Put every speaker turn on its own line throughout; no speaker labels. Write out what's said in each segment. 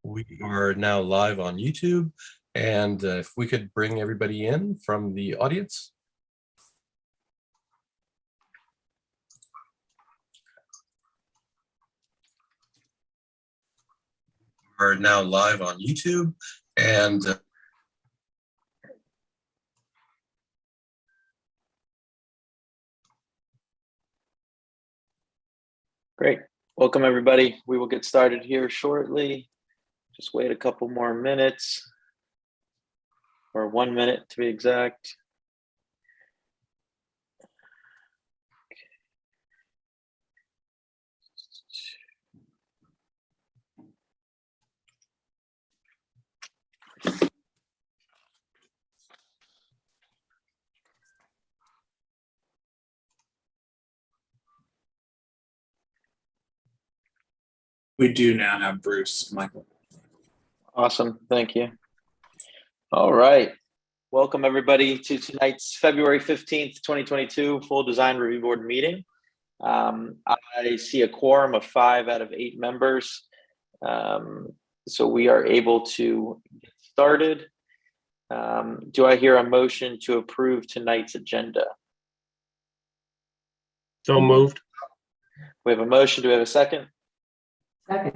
We are now live on YouTube, and if we could bring everybody in from the audience. We are now live on YouTube, and
Great. Welcome, everybody. We will get started here shortly. Just wait a couple more minutes, or 1 minute to be exact.
We do now have Bruce, Michael.
Awesome. Thank you. All right. Welcome, everybody, to tonight's February 15th, 2022 full design review board meeting. I see a quorum of 5 out of 8 members. So we are able to get started. Do I hear a motion to approve tonight's agenda?
So moved.
We have a motion. Do we have a second?
Second.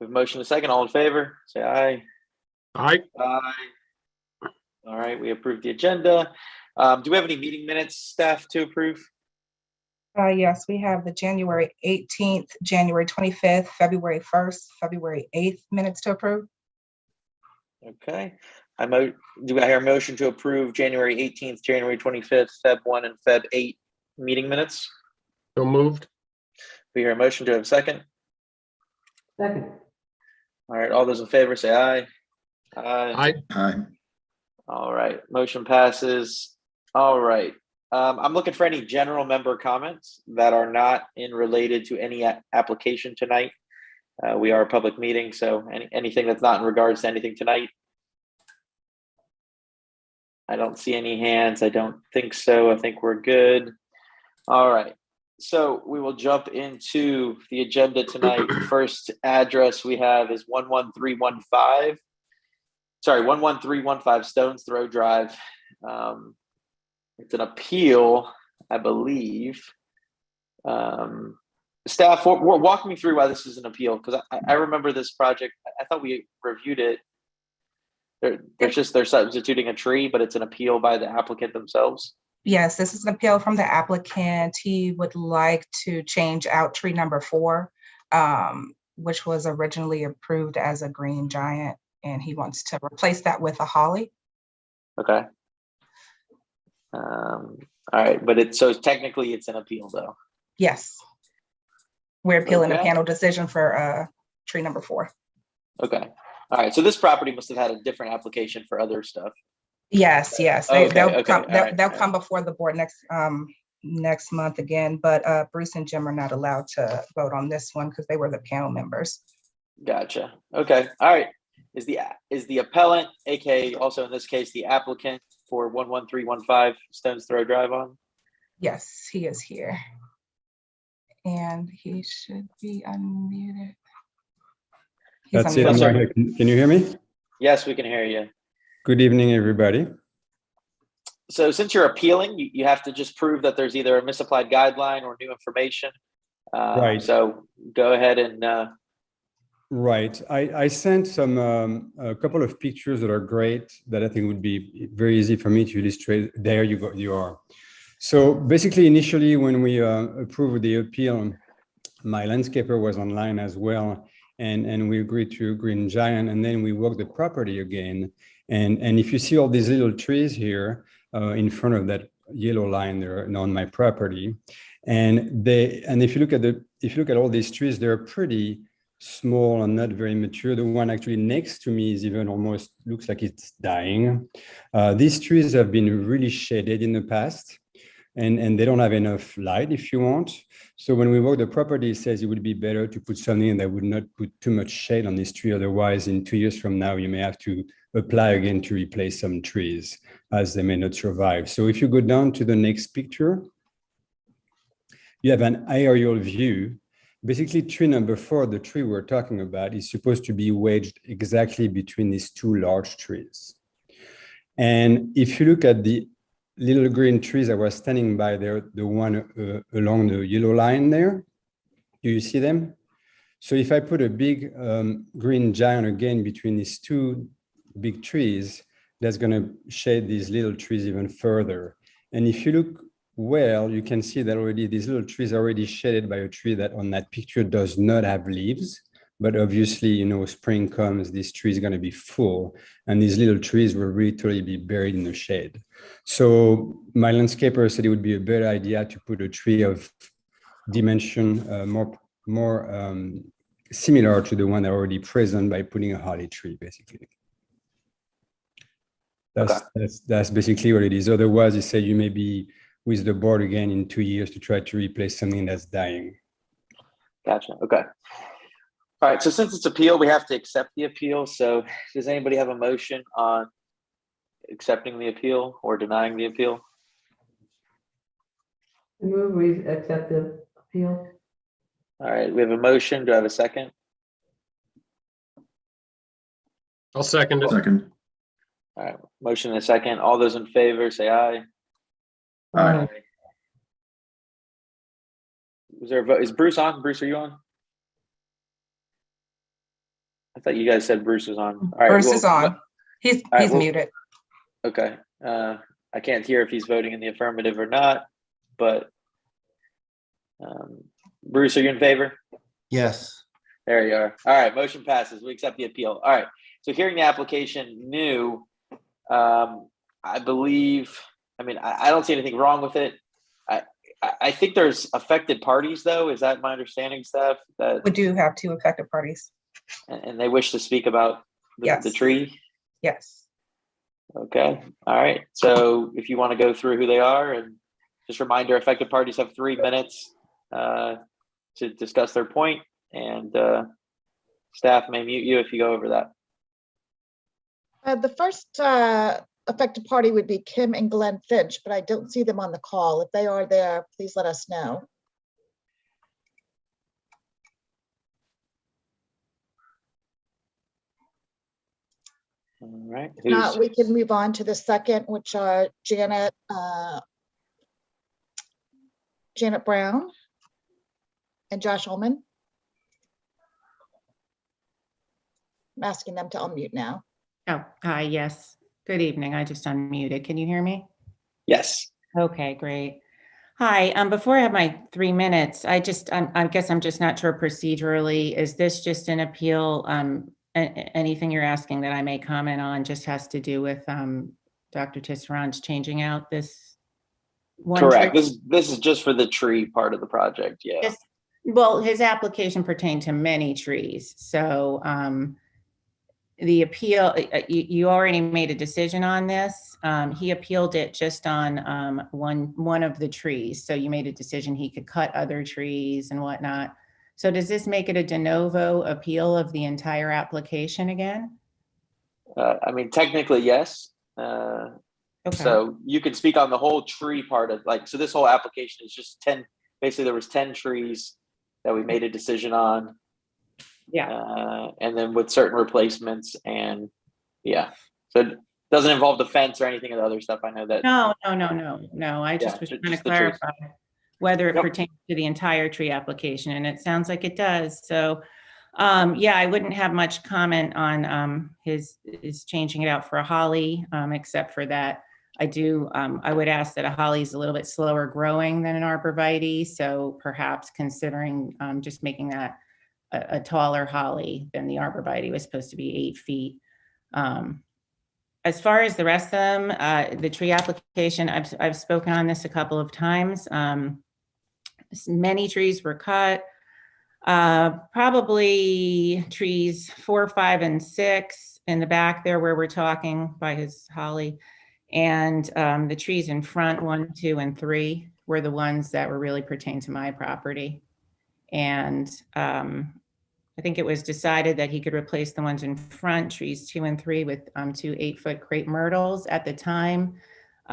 We have a motion and a second. All in favor, say aye.
Aye.
Aye. All right, we approve the agenda. Do we have any meeting minutes, staff, to approve?
Yes, we have the January 18th, January 25th, February 1st, February 8th minutes to approve.
Okay. Do I hear a motion to approve January 18th, January 25th, Feb 1, and Feb 8 meeting minutes?
So moved.
We hear a motion. Do I have a second?
Second.
All right, all those in favor say aye.
Aye.
Aye.
All right, motion passes. All right. I'm looking for any general member comments that are not related to any application tonight. We are a public meeting, so anything that's not in regards to anything tonight. I don't see any hands. I don't think so. I think we're good. All right. So we will jump into the agenda tonight. First address we have is 11315. Sorry, 11315 Stones Throw Drive. It's an appeal, I believe. Staff, walk me through why this is an appeal, because I remember this project. I thought we reviewed it. They're substituting a tree, but it's an appeal by the applicant themselves.
Yes, this is an appeal from the applicant. He would like to change out tree number 4, which was originally approved as a green giant, and he wants to replace that with a holly.
Okay. All right, but so technically it's an appeal, though.
Yes. We're appealing a
Okay.
panel decision for tree number 4.
Okay. All right. So this property must have had a different application for other stuff.
Yes.
Okay,
They'll
okay,
come.
all right,
They'll
all
come before the board next month again. But Bruce and Jim are not allowed to vote on this one because they were the panel members.
Gotcha. Okay. All right. Is the appellant, aka also in this case the applicant for 11315 Stones Throw Drive on?
Yes, he is here, and he should be unmuted. He's
That's it.
unmuted.
I'm
Yes,
right
sir.
here. Can you hear me?
Yes, we can hear you.
Good evening, everybody.
So since you're appealing, you have to just prove that there's either a misapplied guideline or new information.
Right.
So go ahead and.
Right. I sent a couple of pictures that are great that I think would be very easy for me to illustrate. There you go. You are. So basically, initially, when we approved the appeal, my landscaper was online as well. And we agreed to green giant, and then we walked the property again. And if you see all these little trees here in front of that yellow line there on my property, and if you look at all these trees, they're pretty small and not very mature. The one actually next to me is even almost looks like it's dying. These trees have been really shaded in the past. And they don't have enough light, if you want. So when we walk the property, it says it would be better to put something that would not put too much shade on this tree. Otherwise, in 2 years from now, you may have to apply again to replace some trees as they may not survive. So if you go down to the next picture, you have an aerial view basically tree number 4, the tree we're talking about, is supposed to be wedged exactly between these 2 large trees. And if you look at the little green trees I was standing by there, the one along the yellow line there, do you see them? So if I put a big green giant again between these 2 big trees, that's going to shade these little trees even further. And if you look well, you can see that already these little trees are already shaded by a tree that on that picture does not have leaves. But obviously, you know, spring comes, this tree is going to be full, and these little trees will literally be buried in the shade. So my landscaper said it would be a better idea to put a tree of dimension more similar to the one that already present by putting a holly tree, basically. That's basically what it is. Otherwise, you say you may be with the board again in 2 years to try to replace something that's dying.
Gotcha. Okay. All right. So since it's appeal, we have to accept the appeal. So does anybody have a motion on accepting the appeal or denying the appeal?
I move we accept the appeal.
All right. We have a motion. Do I have a second?
I'll second it.
Second.
All right. Motion and a second. All those in favor say aye.
Aye.
Was there a vote? Is Bruce on? Bruce, are you on? I thought you guys said Bruce was on. All right.
Bruce is on. He's
right, well-
muted.
Okay. I can't hear if he's voting in the affirmative or not, but Bruce, are you in favor?
Yes.
There you are. All right. Motion passes. We accept the appeal. All right. So hearing the application new, I believe, I don't see anything wrong with it. I think there's affected parties though. Is that my understanding, Steph? That
We do have 2 affected parties.
and they wish to speak about
Yes.
the tree?
Yes.
Okay. All right. So if you want to go through who they are, and just reminder, affected parties have 3 minutes to discuss their point, and staff may mute you if you go over that.
The first affected party would be Kim and Glenn Finch, but I don't see them on the call. If they are there, please let us know.
All right.
If not, we can move on to the second, which are Janet Brown and Josh Ullman. I'm asking them to unmute now.
Oh, hi, yes. Good evening. I just unmuted. Can you hear me?
Yes.
Okay, great. Hi, before I have my 3 minutes, I guess I'm just not sure procedurally, is this just an appeal? Anything you're asking that I may comment on just has to do with Dr. Tisserand's changing out this one?
Correct.
Tree?
This is just for the tree part of the project. Yeah.
Well, his application pertained to many trees. So the appeal, you already made a decision on this. He appealed it just on one of the trees. So you made a decision he could cut other trees and whatnot. So does this make it a de novo appeal of the entire application again?
Technically, yes.
Okay.
So you could speak on the whole tree part of so this whole application is just 10, basically there was 10 trees that we made a decision on.
Yeah.
And then with certain replacements and so it doesn't involve the fence or anything of the other stuff. I know that.
No. I just was trying to clarify whether it pertains to the entire tree application, and it sounds like it does. So, I wouldn't have much comment on his changing it out for a holly, except for that I would ask that a holly is a little bit slower growing than an arborvitae. So perhaps considering just making that a taller holly than the arborvitae was supposed to be 8 feet. As far as the rest of them, the tree application, I've spoken on this a couple of times. Many trees were cut. Probably trees 4, 5, and 6 in the back there where we're talking by his holly. And the trees in front, 1, 2, and 3 were the ones that were really pertain to my property. And I think it was decided that he could replace the ones in front, trees 2 and 3, with 2 8-foot crepe myrtles at the time.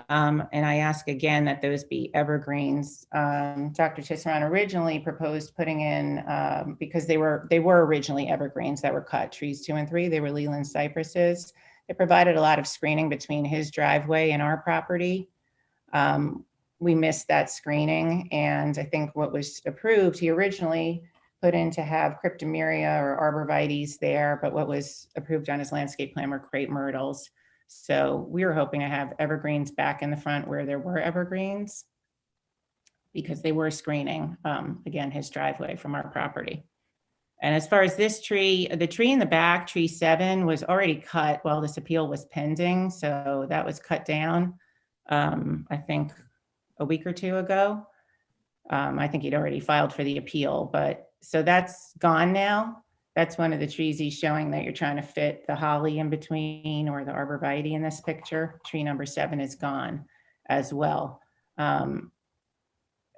And I ask again that those be evergreens. Dr. Tisserand originally proposed putting in, because they were originally evergreens that were cut, trees 2 and 3, they were Leland cypresses. It provided a lot of screening between his driveway and our property. We missed that screening, and I think what was approved, he originally put in to have cryptomeria or arborvitaes there, but what was approved on his landscape plan were crepe myrtles. So we were hoping to have evergreens back in the front where there were evergreens, because they were screening, again, his driveway from our property. And as far as this tree, the tree in the back, tree 7, was already cut while this appeal was pending. So that was cut down, I think, a week or 2 ago. I think he'd already filed for the appeal, but so that's gone now. That's one of the trees he's showing that you're trying to fit the holly in between, or the arborvitae in this picture. Tree number 7 is gone as well.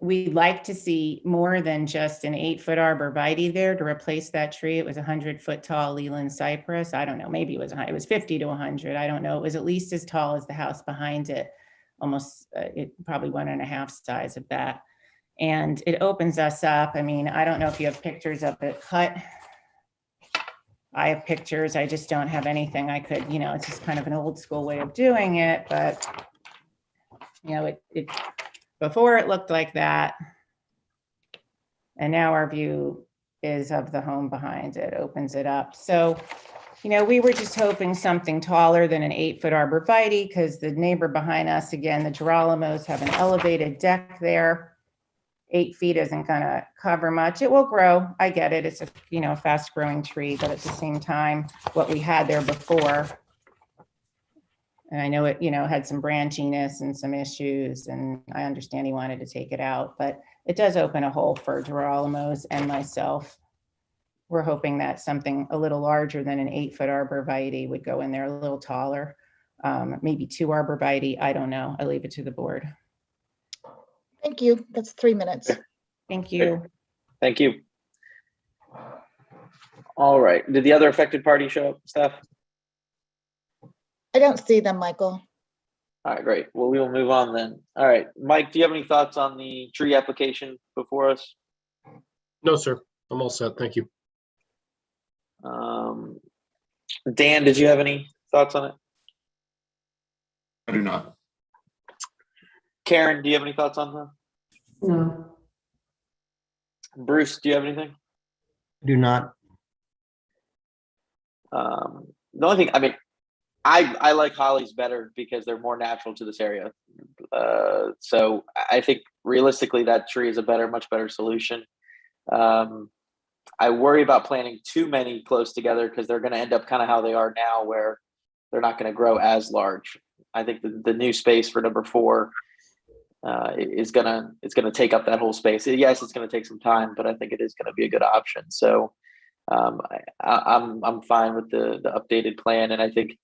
We'd like to see more than just an 8-foot arborvitae there to replace that tree. It was 100-foot tall Leland cypress. I don't know, maybe it was 50 to 100. I don't know. It was at least as tall as the house behind it, almost probably 1.5 size of that. And it opens us up. I mean, I don't know if you have pictures of it cut. I have pictures. I just don't have anything I could, it's just kind of an old school way of doing it, but it before it looked like that. And now our view is of the home behind it, opens it up. So, we were just hoping something taller than an 8-foot arborvitae, because the neighbor behind us, again, the Gerolamos, have an elevated deck there. 8 feet isn't going to cover much. It will grow. I get it. It's a fast growing tree, but at the same time, what we had there before, and I know it, had some branchiness and some issues, and I understand he wanted to take it out, but it does open a hole for Gerolamos and myself. We're hoping that something a little larger than an 8-foot arborvitae would go in there, a little taller, maybe 2 arborvitae. I don't know. I leave it to the board.
Thank you. That's 3 minutes.
Thank you.
Thank you. All right. Did the other affected party show up, Steph?
I don't see them, Michael.
All right, great. Well, we will move on then. All right, Mike, do you have any thoughts on the tree application before us?
No, sir. I'm all set. Thank you.
Dan, did you have any thoughts on it?
I do not.
Karen, do you have any thoughts on that?
No.
Bruce, do you have anything?
Do not.
The only thing, I mean, I like hollies better because they're more natural to this area. So I think realistically that tree is a much better solution. I worry about planting too many close together because they're going to end up kind of how they are now, where they're not going to grow as large. I think the new space for number 4 it's gonna take up that whole space. Yes, it's going to take some time, but I think it is going to be a good option. So I'm fine with the updated plan, and I think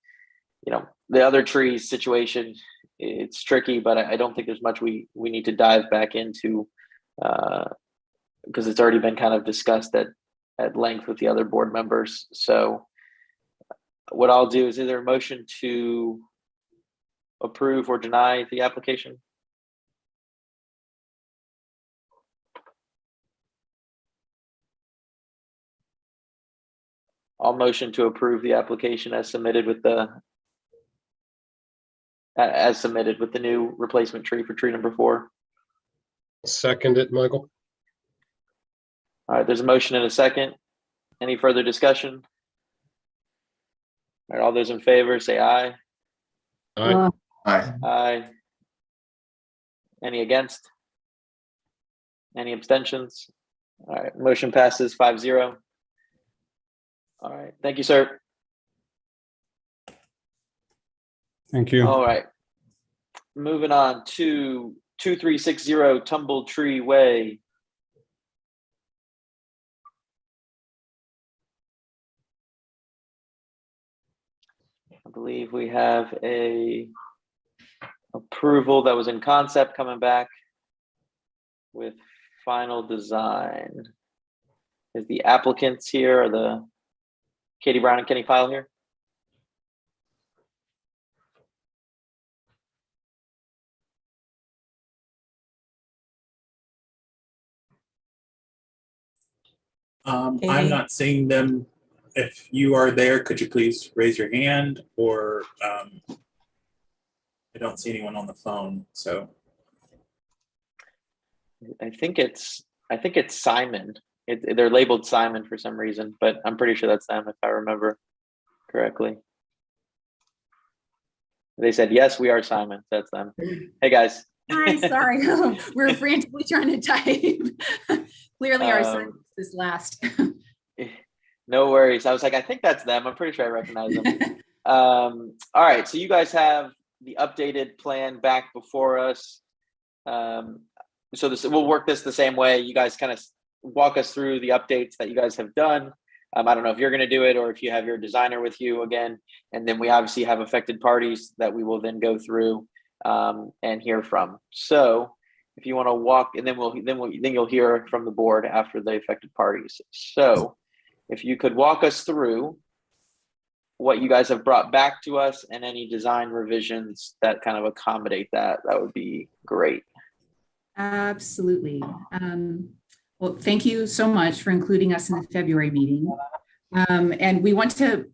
the other trees situation, it's tricky, but I don't think there's much we need to dive back into because it's already been kind of discussed at length with the other board members. So what I'll do is there a motion to approve or deny the application? I'll motion to approve the application as submitted with the new replacement tree for tree number 4.
Second it, Michael.
All right, there's a motion and a second. Any further discussion? All right, all those in favor say aye.
Aye.
Aye.
Aye. Any against? Any abstentions? All right, motion passes 5-0. All right, thank you, sir.
Thank you.
All right, moving on to 2360 Tumble Tree Way. I believe we have a approval that was in concept coming back with final design. Is the applicants here, or the Katie Brown and Kenny Pyle here?
I'm
Katie?
not seeing them. If you are there, could you please raise your hand, or I don't see anyone on the phone, so.
I think it's Simon. They're labeled Simon for some reason, but I'm pretty sure that's them if I remember correctly. They said, yes, we are Simon. That's them. Hey, guys.
Hi, sorry. We're frantically trying to type. Clearly our silence is last.
No worries. I was like, I think that's them. I'm pretty sure I recognize them. All right. So you guys have the updated plan back before us. So we'll work this the same way. You guys kind of walk us through the updates that you guys have done. I don't know if you're going to do it or if you have your designer with you again. And then we obviously have affected parties that we will then go through and hear from. So if you want to walk, and then you'll hear from the board after the affected parties. So if you could walk us through what you guys have brought back to us and any design revisions that kind of accommodate that, that would be great.
Absolutely. Well, thank you so much for including us in the February meeting. And we want to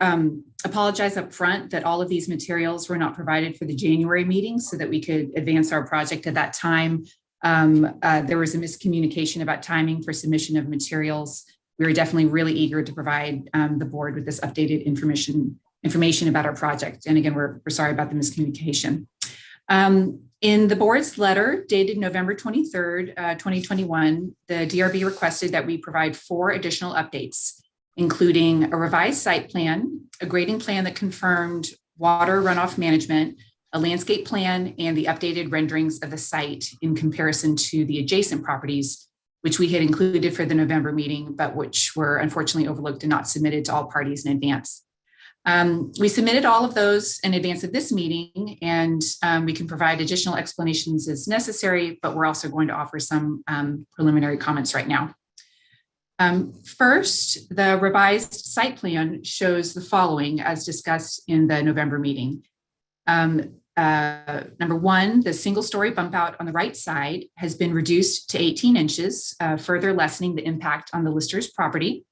apologize up front that all of these materials were not provided for the January meeting so that we could advance our project at that time. There was a miscommunication about timing for submission of materials. We were definitely really eager to provide the board with this updated information about our project. And again, we're sorry about the miscommunication. In the board's letter dated November 23rd, 2021, the DRB requested that we provide 4 additional updates, including a revised site plan, a grading plan that confirmed water runoff management, a landscape plan, and the updated renderings of the site in comparison to the adjacent properties, which we had included for the November meeting, but which were unfortunately overlooked and not submitted to all parties in advance. We submitted all of those in advance of this meeting, and we can provide additional explanations as necessary, but we're also going to offer some preliminary comments right now. First, the revised site plan shows the following as discussed in the November meeting. Number 1, the single-story bump out on the right side has been reduced to 18 inches, further lessening the impact on the lister's property.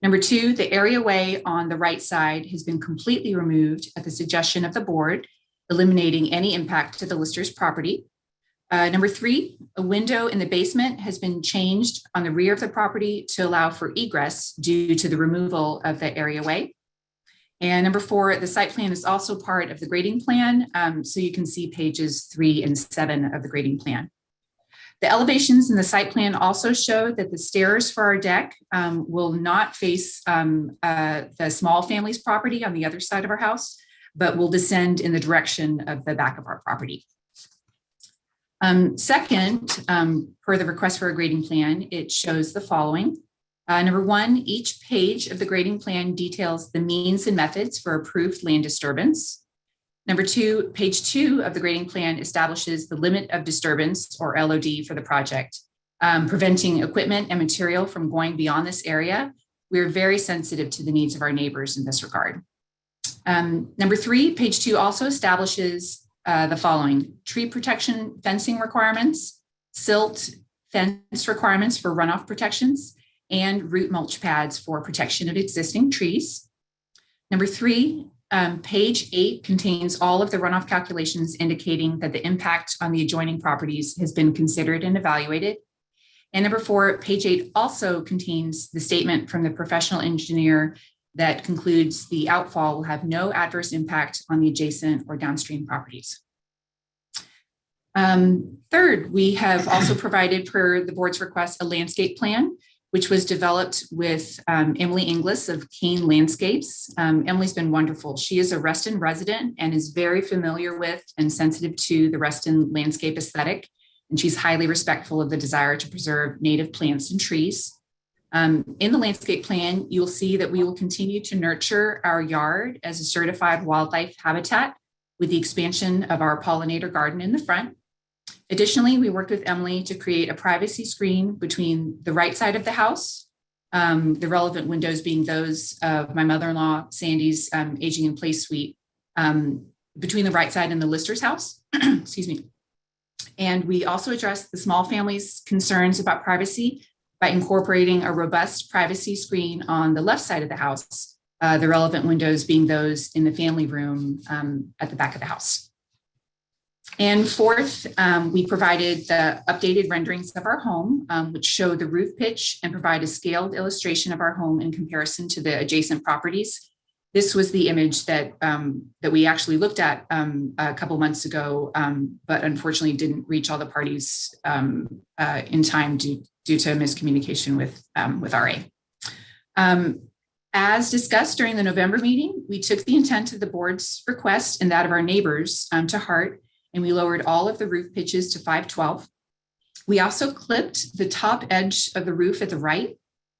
Number 2, the areaway on the right side has been completely removed at the suggestion of the board, eliminating any impact to the lister's property. Number 3, a window in the basement has been changed on the rear of the property to allow for egress due to the removal of the areaway. And number 4, the site plan is also part of the grading plan, so you can see pages 3 and 7 of the grading plan. The elevations in the site plan also show that the stairs for our deck will not face the small family's property on the other side of our house, but will descend in the direction of the back of our property. Second, per the request for a grading plan, it shows the following. Number 1, each page of the grading plan details the means and methods for approved land disturbance. Number 2, page 2 of the grading plan establishes the limit of disturbance, or LOD, for the project, preventing equipment and material from going beyond this area. We are very sensitive to the needs of our neighbors in this regard. Number 3, page 2 also establishes the following: tree protection fencing requirements, silt fence requirements for runoff protections, and root mulch pads for protection of existing trees. Number 3, page 8 contains all of the runoff calculations indicating that the impact on the adjoining properties has been considered and evaluated. And number 4, page 8 also contains the statement from the professional engineer that concludes the outfall will have no adverse impact on the adjacent or downstream properties. Third, we have also provided, per the board's request, a landscape plan, which was developed with Emily Inglis of Kane Landscapes. Emily's been wonderful. She is a Reston resident and is very familiar with and sensitive to the Reston landscape aesthetic. And she's highly respectful of the desire to preserve native plants and trees. In the landscape plan, you'll see that we will continue to nurture our yard as a certified wildlife habitat with the expansion of our pollinator garden in the front. Additionally, we worked with Emily to create a privacy screen between the right side of the house, the relevant windows being those of my mother-in-law, Sandy's aging in place suite, between the right side and the lister's house, excuse me. And we also addressed the small family's concerns about privacy by incorporating a robust privacy screen on the left side of the house, the relevant windows being those in the family room at the back of the house. And fourth, we provided the updated renderings of our home, which show the roof pitch and provide a scaled illustration of our home in comparison to the adjacent properties. This was the image that we actually looked at a couple months ago, but unfortunately didn't reach all the parties in time due to miscommunication with RA. As discussed during the November meeting, we took the intent of the board's request and that of our neighbors to heart, and we lowered all of the roof pitches to 512. We also clipped the top edge of the roof at the right,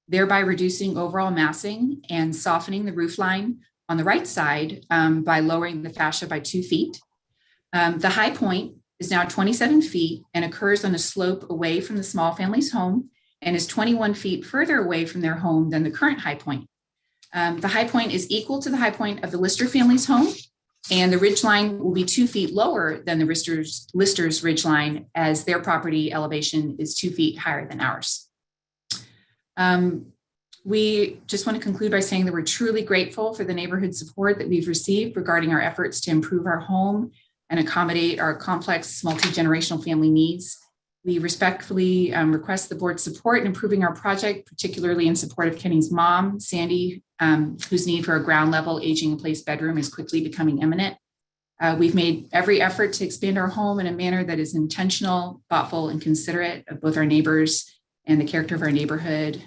thereby reducing overall massing and softening the roof line on the right side by lowering the fascia by 2 feet. The high point is now 27 feet and occurs on a slope away from the small family's home and is 21 feet further away from their home than the current high point. The high point is equal to the high point of the Lister family's home, and the ridge line will be 2 feet lower than the Lister's ridge line, as their property elevation is 2 feet higher than ours. We just want to conclude by saying that we're truly grateful for the neighborhood support that we've received regarding our efforts to improve our home and accommodate our complex multi-generational family needs. We respectfully request the board's support in improving our project, particularly in support of Kenny's mom, Sandy, whose need for a ground level aging in place bedroom is quickly becoming imminent. We've made every effort to expand our home in a manner that is intentional, thoughtful, and considerate of both our neighbors and the character of our neighborhood.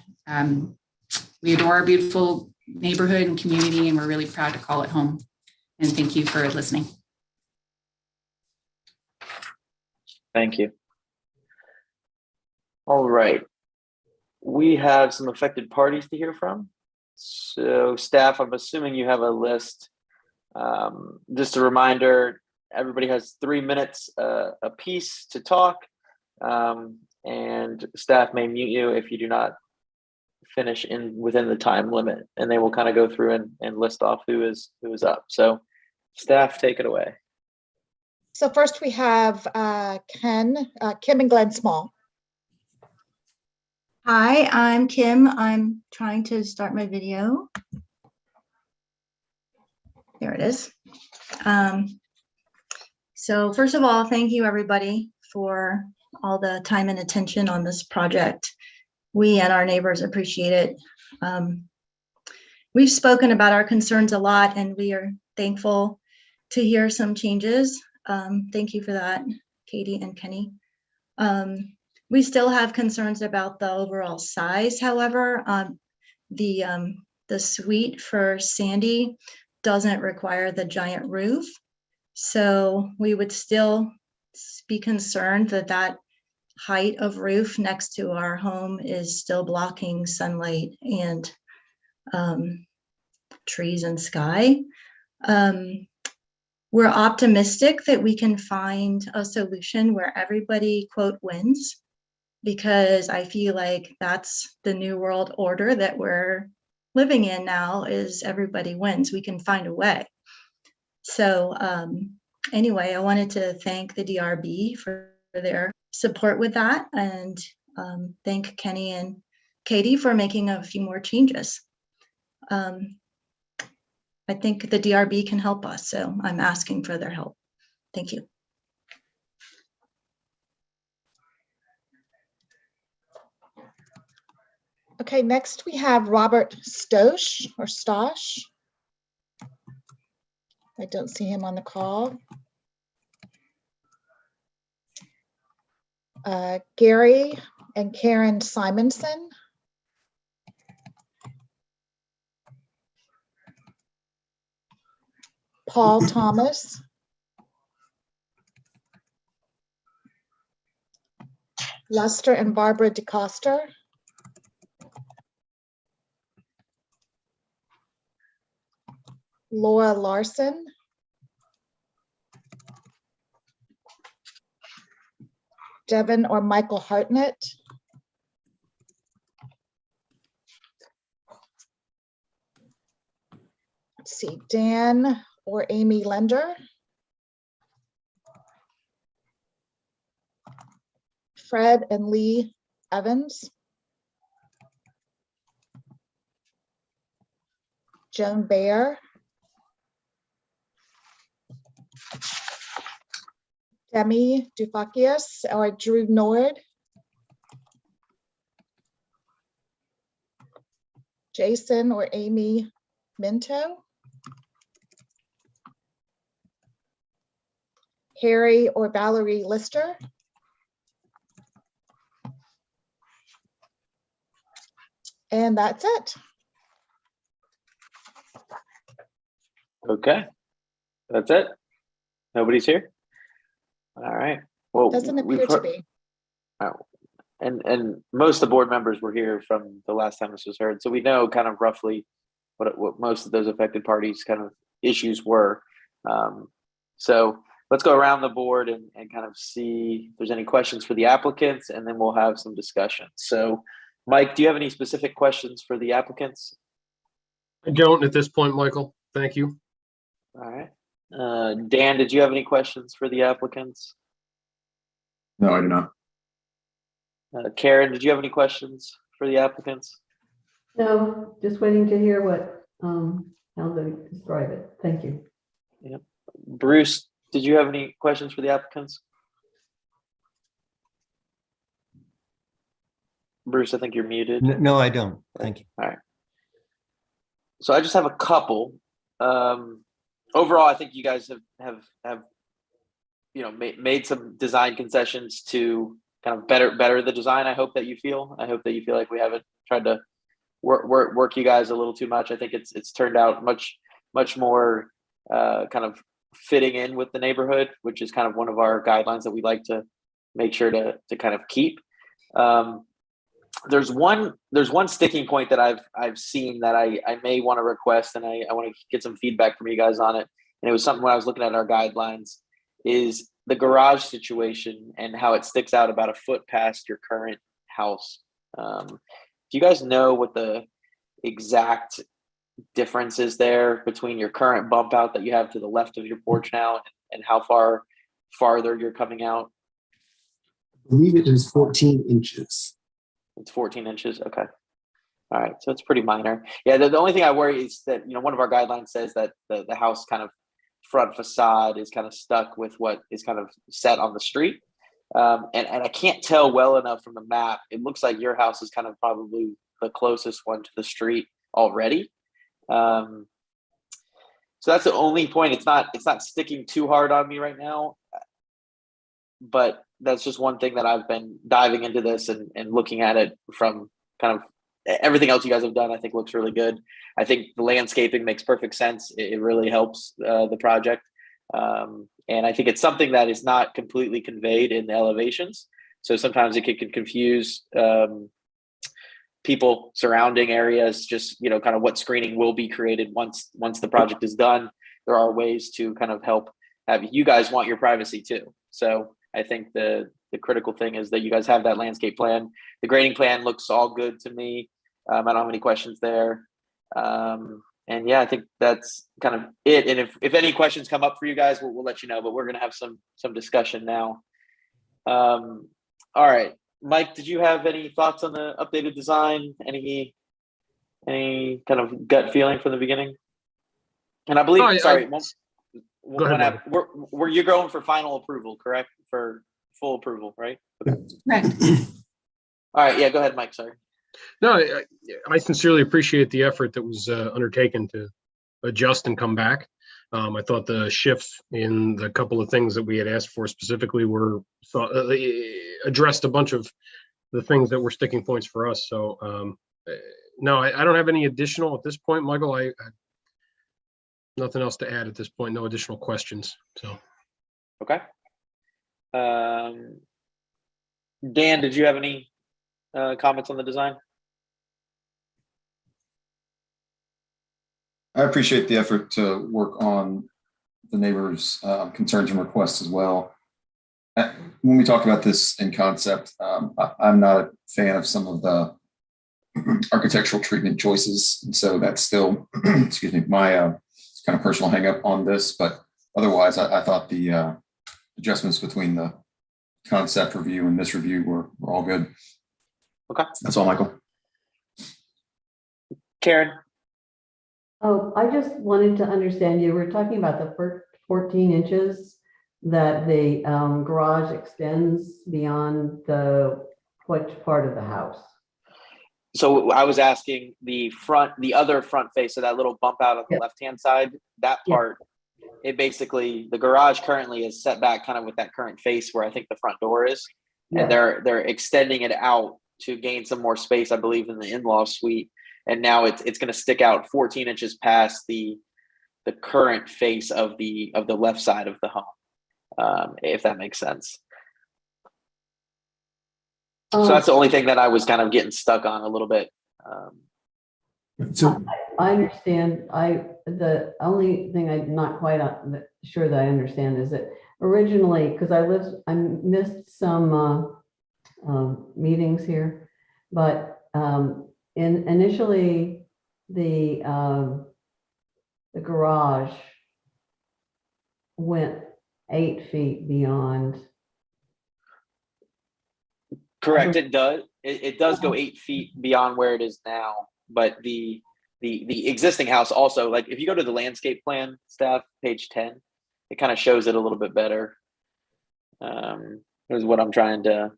We adore our beautiful neighborhood and community, and we're really proud to call it home. And thank you for listening.
Thank you. All right. We have some affected parties to hear from. So staff, I'm assuming you have a list. Just a reminder, everybody has 3 minutes a piece to talk, and staff may mute you if you do not finish within the time limit, and they will kind of go through and list off who is up. So staff, take it away.
So first we have Kim and Glenn Small.
Hi, I'm Kim. I'm trying to start my video. There it is. So first of all, thank you everybody for all the time and attention on this project. We and our neighbors appreciate it. We've spoken about our concerns a lot, and we are thankful to hear some changes. Thank you for that, Katie and Kenny. We still have concerns about the overall size. However, the suite for Sandy doesn't require the giant roof. So we would still be concerned that that height of roof next to our home is still blocking sunlight and trees and sky. We're optimistic that we can find a solution where everybody, quote, wins, because I feel like that's the new world order that we're living in now, is everybody wins. We can find a way. So anyway, I wanted to thank the DRB for their support with that, and thank Kenny and Katie for making a few more changes. I think the DRB can help us, so I'm asking for their help. Thank you.
Okay, next we have Robert Stosh or Stosh. I don't see him on the call. Gary and Karen Simonson. Paul Thomas. Lester and Barbara DeCoster. Laura Larson. Devin or Michael Hartnett. Let's see, Dan or Amy Lender. Fred and Lee Evans. Joan Baer, Demi Dufakias or Drew Nord, Jason or Amy Minto, Harry or Valerie Lister, and that's it.
Okay, that's it. Nobody's here. All right. Well,
Doesn't
we've
appear to
heard-
be.
Oh, and most of the board members were here from the last time this was heard, so we know kind of roughly what most of those affected parties kind of issues were. So let's go around the board and kind of see if there's any questions for the applicants, and then we'll have some discussion. So, Mike, do you have any specific questions for the applicants?
I don't at this point, Michael. Thank you.
All right. Dan, did you have any questions for the applicants?
No, I do not.
Karen, did you have any questions for the applicants?
No, just waiting to hear what, how they describe it. Thank you.
Yep. Bruce, did you have any questions for the applicants? Bruce, I think you're muted.
No, I don't. Thank you.
All right. So I just have a couple. Overall, I think you guys have made some design concessions to kind of better the design. I hope that you feel like we haven't tried to work you guys a little too much. I think it's turned out much more kind of fitting in with the neighborhood, which is kind of one of our guidelines that we like to make sure to kind of keep. There's one sticking point that I've seen that I may want to request, and I want to get some feedback from you guys on it. And it was something when I was looking at our guidelines, is the garage situation and how it sticks out about a foot past your current house. Do you guys know what the exact difference is there between your current bump out that you have to the left of your porch now and how farther you're coming out?
I believe it is 14 inches.
It's 14 inches. Okay. All right. So it's pretty minor. Yeah. The only thing I worry is that, one of our guidelines says that the house kind of front facade is kind of stuck with what is kind of set on the street. And I can't tell well enough from the map. It looks like your house is kind of probably the closest one to the street already. So that's the only point. It's not sticking too hard on me right now, but that's just one thing that I've been diving into this and looking at it from kind of everything else you guys have done. I think looks really good. I think the landscaping makes perfect sense. It really helps the project. And I think it's something that is not completely conveyed in the elevations. So sometimes it can confuse people surrounding areas, just, kind of what screening will be created once the project is done. There are ways to kind of help have you guys want your privacy too. So I think the critical thing is that you guys have that landscape plan. The grading plan looks all good to me. I don't have any questions there. And yeah, I think that's kind of it. And if any questions come up for you guys, we'll let you know, but we're going to have some discussion now. All right, Mike, did you have any thoughts on the updated design? Any kind of gut feeling from the beginning? And I believe, were you going for final approval, correct? For full approval, right? Okay.
Right.
All right. Yeah, go ahead, Mike. Sorry.
No, I sincerely appreciate the effort that was undertaken to adjust and come back. I thought the shifts in the couple of things that we had asked for specifically addressed a bunch of the things that were sticking points for us. So no, I don't have any additional at this point, Michael. I nothing else to add at this point. No additional questions. So.
Okay. Dan, did you have any comments on the design?
I appreciate the effort to work on the neighbors' concerns and requests as well. When we talked about this in concept, I'm not a fan of some of the architectural treatment choices. And so that's still, excuse me, my kind of personal hang up on this. But otherwise, I thought the adjustments between the concept review and this review were all good.
Okay.
That's all, Michael.
Karen.
Oh, I just wanted to understand, you were talking about the first 14 inches that the garage extends beyond which part of the house?
So I was asking the other front face of that little bump out on the left-hand side, that part, it basically, the garage currently is set back kind of with that current face where I think the front door is. And they're extending it out to gain some more space, I believe, in the in-law suite. And now it's going to stick out 14 inches past the current face of the left side of the home, if that makes sense. So that's the only thing that I was kind of getting stuck on a little bit.
So
I understand. The only thing I'm not quite sure that I understand is that originally, because I missed some meetings here, but initially the garage went 8 feet beyond.
Correct. It does. It does go 8 feet beyond where it is now. But the existing house also, like if you go to the landscape plan, staff, page 10, it kind of shows it a little bit better. Is what I'm trying to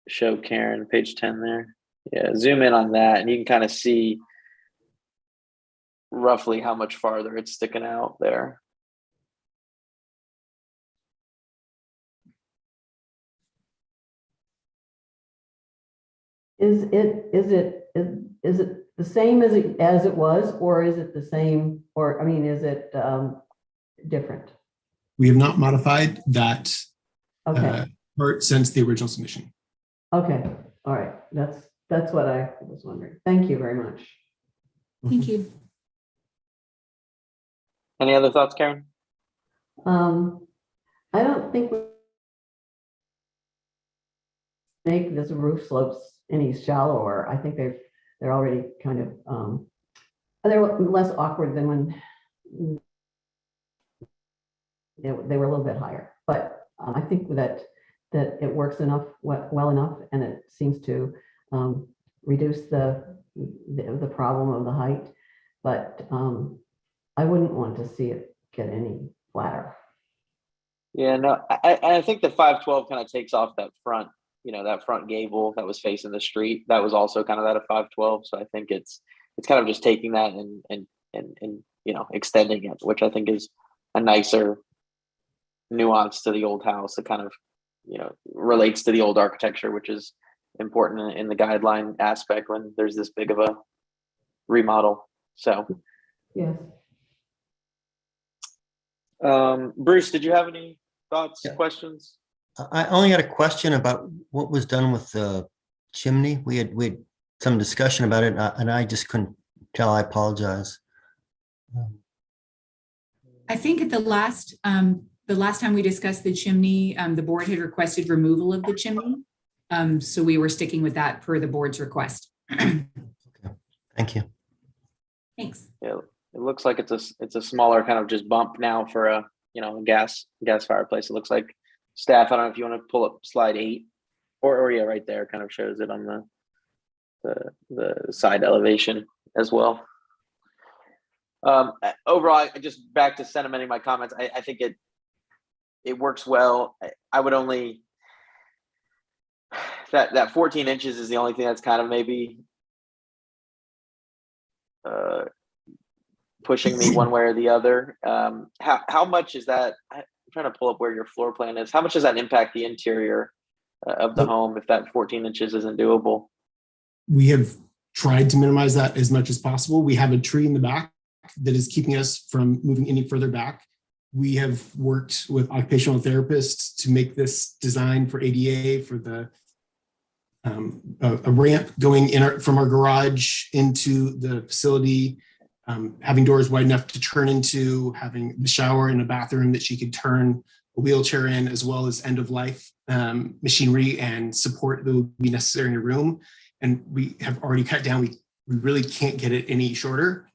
show Karen, page 10 there. Yeah, zoom in on that, and you can kind of see roughly how much farther it's sticking out there.
Is it the same as it was, or is it the same, or I mean, is it different?
we have not modified that
Okay.
part since the original submission.
Okay. All right. That's what I was wondering. Thank you very much.
Thank you.
Any other thoughts, Karen?
I don't think we make this roof slopes any shallower. I think they're already kind of they're less awkward than when they were a little bit higher. But I think that it works enough, well enough, and it seems to reduce the problem of the height. But I wouldn't want to see it get any flatter.
Yeah, no, I think the 512 kind of takes off that front, that front gable that was facing the street. That was also kind of at a 512. So I think it's kind of just taking that and extending it, which I think is a nicer nuance to the old house. It kind of relates to the old architecture, which is important in the guideline aspect when there's this big of a remodel. So
yes.
Bruce, did you have any thoughts, questions?
I only had a question about what was done with the chimney. We had some discussion about it, and I just couldn't tell. I apologize.
I think at the last time we discussed the chimney, the board had requested removal of the chimney. So we were sticking with that per the board's request.
Okay. Thank you.
Thanks.
Yeah, it looks like it's a smaller kind of just bump now for a gas fireplace. It looks like. Staff, I don't know if you want to pull up slide 8 or yeah, right there kind of shows it on the side elevation as well. Overall, I just back to sentimenting my comments. I think it works well. I would only that 14 inches is the only thing that's kind of maybe pushing me one way or the other. How much is that? I'm trying to pull up where your floor plan is. How much does that impact the interior of the home if that 14 inches isn't doable?
We have tried to minimize that as much as possible. We have a tree in the back that is keeping us from moving any further back. We have worked with occupational therapists to make this design for ADA for the a ramp going in from our garage into the facility. Having doors wide enough to turn into, having the shower and a bathroom that she could turn a wheelchair in, as well as end of life machinery and support that would be necessary in a room. And we have already cut down. We really can't get it any shorter.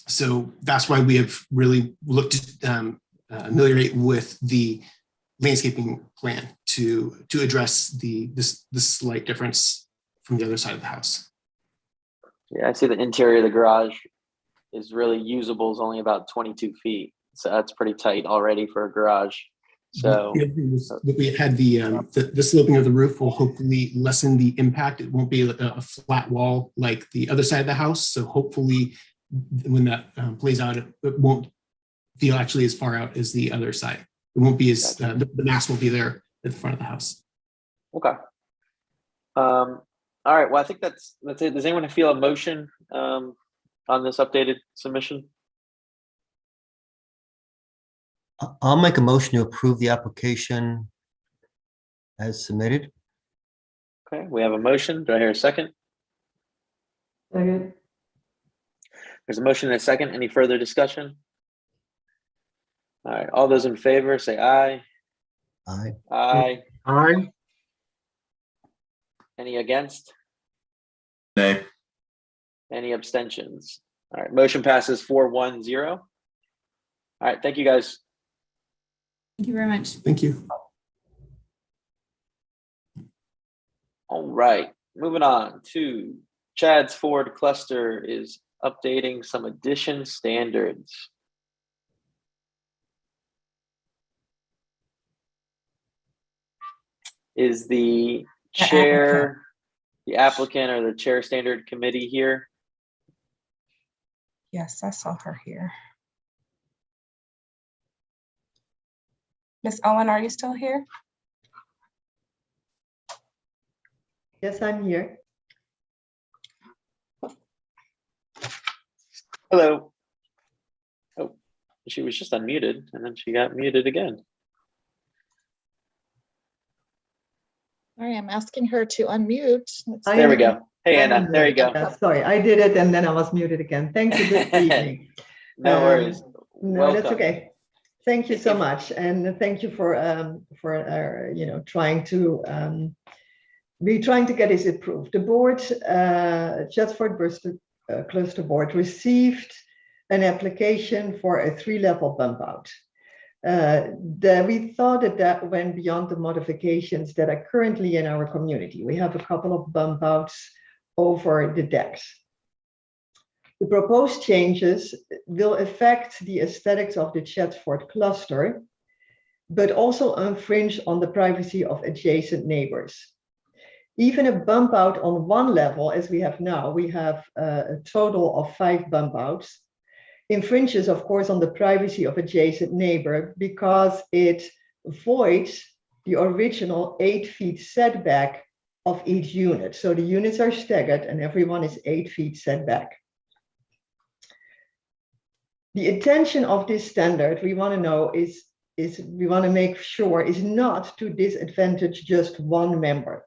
So that's why we have really looked to ameliorate with the landscaping plan to address this slight difference from the other side of the house.
Yeah, I see the interior of the garage is really usable, is only about 22 feet. So that's pretty tight already for a garage. So
The other thing was that we had the sloping of the roof will hopefully lessen the impact. It won't be a flat wall like the other side of the house. So hopefully when that plays out, it won't feel actually as far out as the other side. It won't be as, the mass won't be there at the front of the house.
okay. All right. Well, I think that's it. Does anyone feel a motion on this updated submission?
I'll make a motion to approve the application as submitted.
Okay, we have a motion. Do I hear a second?
Second.
There's a motion and a second. Any further discussion? All right, all those in favor say aye.
Aye.
Aye.
Aye.
Any against?
Nay.
Any abstentions? All right, motion passes 4-1-0. All right, thank you guys.
Thank you very much.
Thank you.
All right, moving on to Chad's Ford cluster is updating some addition standards. Is the chair, the applicant, or the chair standard committee here?
Yes, I saw her here. Miss Owen, are you still here?
Yes, I'm here.
Hello. Oh, she was just unmuted and then she got muted again.
All right, I'm asking her to unmute.
There we go. Hey, Anna, there you go.
Sorry, I did it and then I was muted again. Thank you. Good evening.
No worries.
No, that's okay. Thank you so much, and thank you for trying to get this approved. The board, Chatsford Cluster Board, received an application for a 3-level bump out. We thought that went beyond the modifications that are currently in our community. We have a couple of bump outs over the decks. The proposed changes will affect the aesthetics of the Chatsford cluster, but also infringe on the privacy of adjacent neighbors. Even a bump out on one level, as we have now, we have a total of 5 bump outs, infringes, of course, on the privacy of adjacent neighbor because it voids the original 8 feet setback of each unit. So the units are staggered and everyone is 8 feet setback. The intention of this standard, we want to know is we want to make sure is not to disadvantage just one member.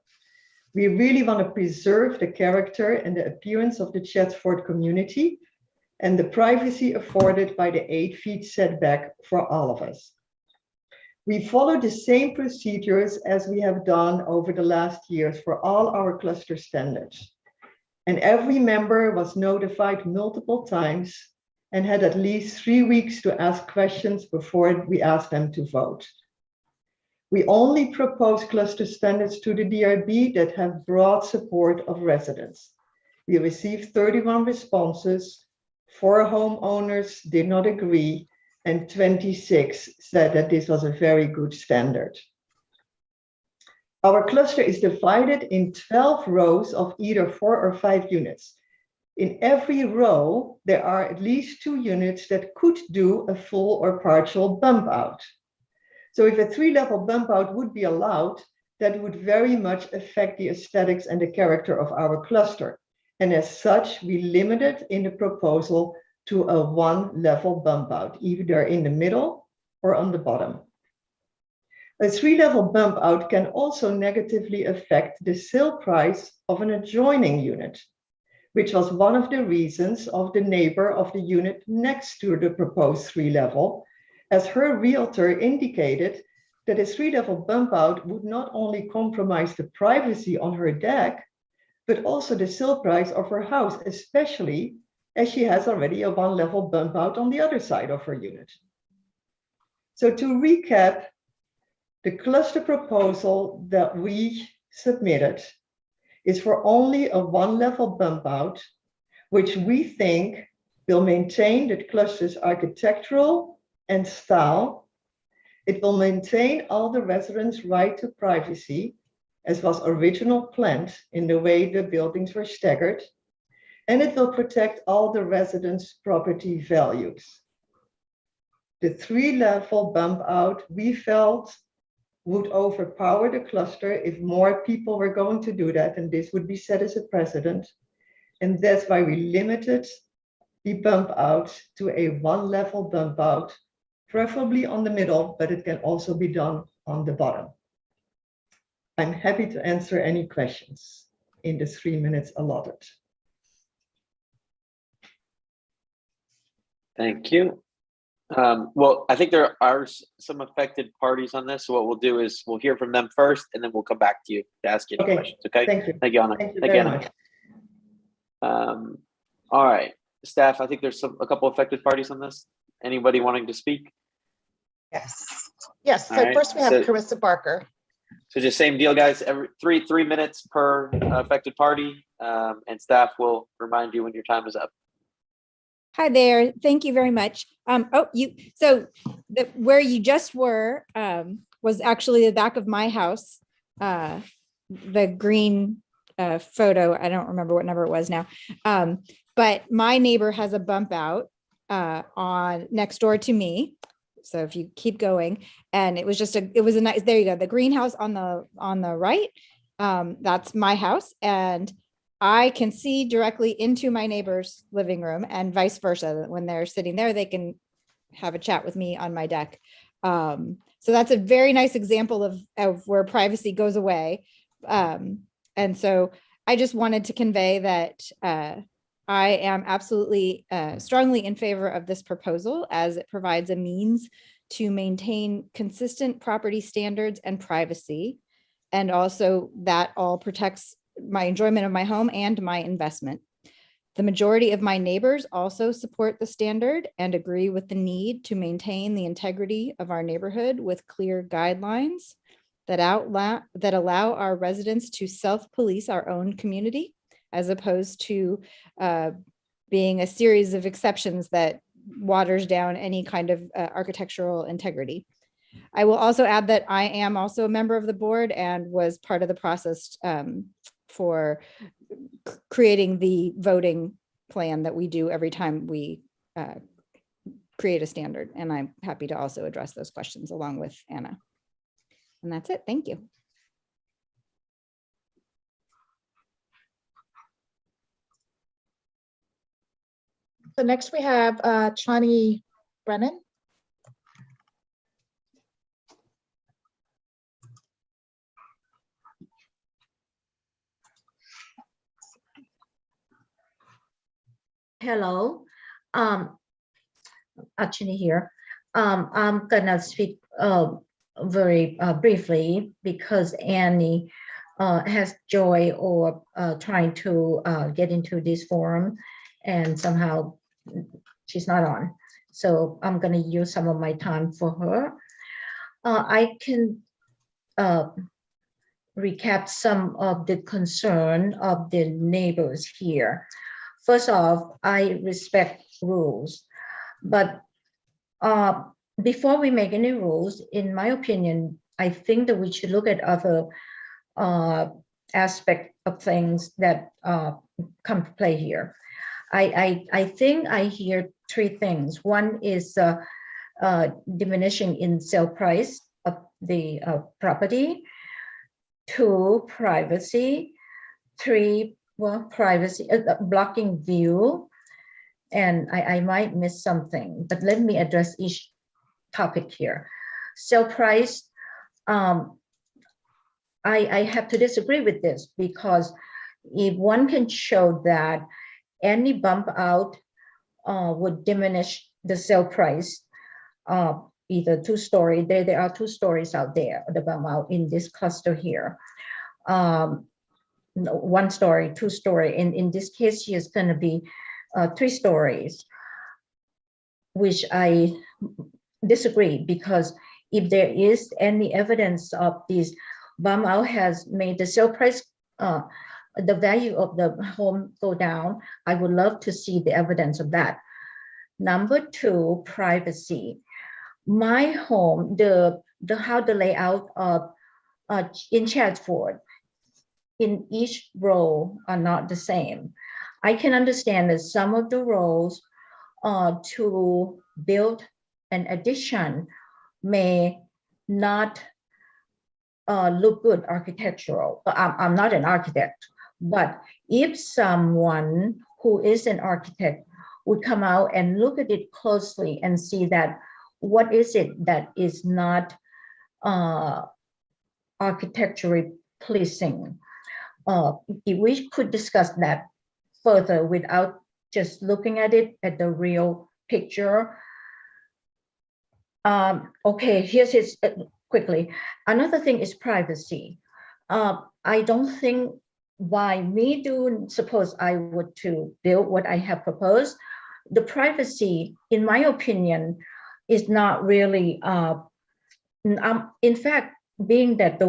We really want to preserve the character and the appearance of the Chatsford community and the privacy afforded by the 8 feet setback for all of us. We follow the same procedures as we have done over the last years for all our cluster standards. And every member was notified multiple times and had at least 3 weeks to ask questions before we asked them to vote. We only propose cluster standards to the DRB that have broad support of residents. We received 31 responses, 4 homeowners did not agree, and 26 said that this was a very good standard. Our cluster is divided in 12 rows of either 4 or 5 units. In every row, there are at least 2 units that could do a full or partial bump out. So if a 3-level bump out would be allowed, that would very much affect the aesthetics and the character of our cluster. And as such, we limited in the proposal to a 1-level bump out, either in the middle or on the bottom. A 3-level bump out can also negatively affect the sale price of an adjoining unit, which was one of the reasons of the neighbor of the unit next to the proposed 3-level, as her realtor indicated that a 3-level bump out would not only compromise the privacy on her deck, but also the sale price of her house, especially as she has already a 1-level bump out on the other side of her unit. So to recap, the cluster proposal that we submitted is for only a 1-level bump out
which we think will maintain the cluster's architectural and style. It will maintain all the residents' right to privacy, as was original planned in the way the buildings were staggered, and it will protect all the residents' property values. The 3-level bump out we felt would overpower the cluster if more people were going to do that, and this would be set as a precedent. And that's why we limited the bump out to a 1-level bump out, preferably on the middle, but it can also be done on the bottom. I'm happy to answer any questions in the 3 minutes allotted.
Thank you. Well, I think there are some affected parties on this. So what we'll do is we'll hear from them first, and then we'll come back to you to ask you any questions. Okay.
Thank you.
Thank you, Anna.
Thank you
Thank
very
you, Anna.
much.
All right, staff. I think there's a couple affected parties on this. Anybody wanting to speak?
Yes. Yes. So
All right,
first we have
so-
Carissa Barker.
So just same deal, guys. Every three minutes per affected party, and staff will remind you when your time is up.
Hi there. Thank you very much. Where you just were was actually the back of my house. The green photo, I don't remember what number it was now. But my neighbor has a bump out on next door to me. So if you keep going, and it was a nice, there you go. The greenhouse on the right, that's my house. And I can see directly into my neighbor's living room, and vice versa. When they're sitting there, they can have a chat with me on my deck. So that's a very nice example of where privacy goes away. And so I just wanted to convey that I am absolutely strongly in favor of this proposal, as it provides a means to maintain consistent property standards and privacy. And also that all protects my enjoyment of my home and my investment. The majority of my neighbors also support the standard and agree with the need to maintain the integrity of our neighborhood with clear guidelines that allow our residents to self-police our own community, as opposed to being a series of exceptions that waters down any kind of architectural integrity. I will also add that I am also a member of the board and was part of the process for creating the voting plan that we do every time we create a standard. And I'm happy to also address those questions along with Anna. And that's it. Thank you.
So next we have Chani Brennan.
Hello, Achini here. I'm gonna speak very briefly because Annie has joy or trying to get into this forum, and somehow she's not on. So I'm gonna use some of my time for her. I can recap some of the concern of the neighbors here. First off, I respect rules, but before we make any rules, in my opinion, I think that we should look at other aspects of things that come to play here. I think I hear three things. One is diminishing in sale price of the property. Two, privacy. Three, well, privacy, blocking view. And I might miss something, but let me address each topic here. Sale price, I have to disagree with this, because if one can show that any bump out would diminish the sale price, either two-story, there are two stories out there, the bump out in this cluster here. One story, two story. In this case, she is going to be 3 stories, which I disagree, because if there is any evidence of this bump out has made the sale price the value of the home go down. I would love to see the evidence of that. Number two, privacy. My home, how the layout of in Chatsford, in each row are not the same. I can understand that some of the rows to build an addition may not look good architectural. I'm not an architect, but if someone who is an architect would come out and look at it closely and see that what is it that is not architecturally pleasing, if we could discuss that further without just looking at it at the real picture. Okay, here's his quickly. Another thing is privacy. I don't think by me doing, suppose I were to build what I have proposed, the privacy, in my opinion, is not really, in fact, being that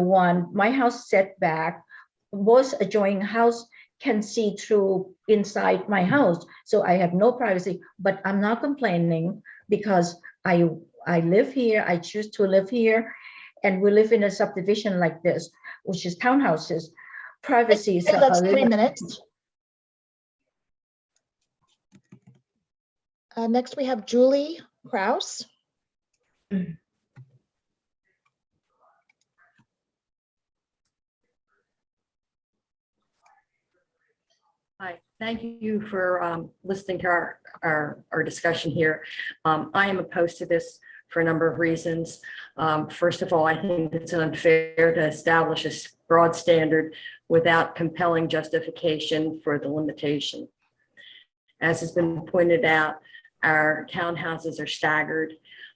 my house setback, both adjoining house can see through inside my house. So I have no privacy, but I'm not complaining because I live here, I choose to live here, and we live in a subdivision like this, which is townhouses. Privacy is
That's 3 minutes. Next, we have Julie Kraus.
Hi, thank you for listening to our discussion here. I am opposed to this for a number of reasons. First of all, I think it's unfair to establish a broad standard without compelling justification for the limitation. As has been pointed out, our townhouses are staggered.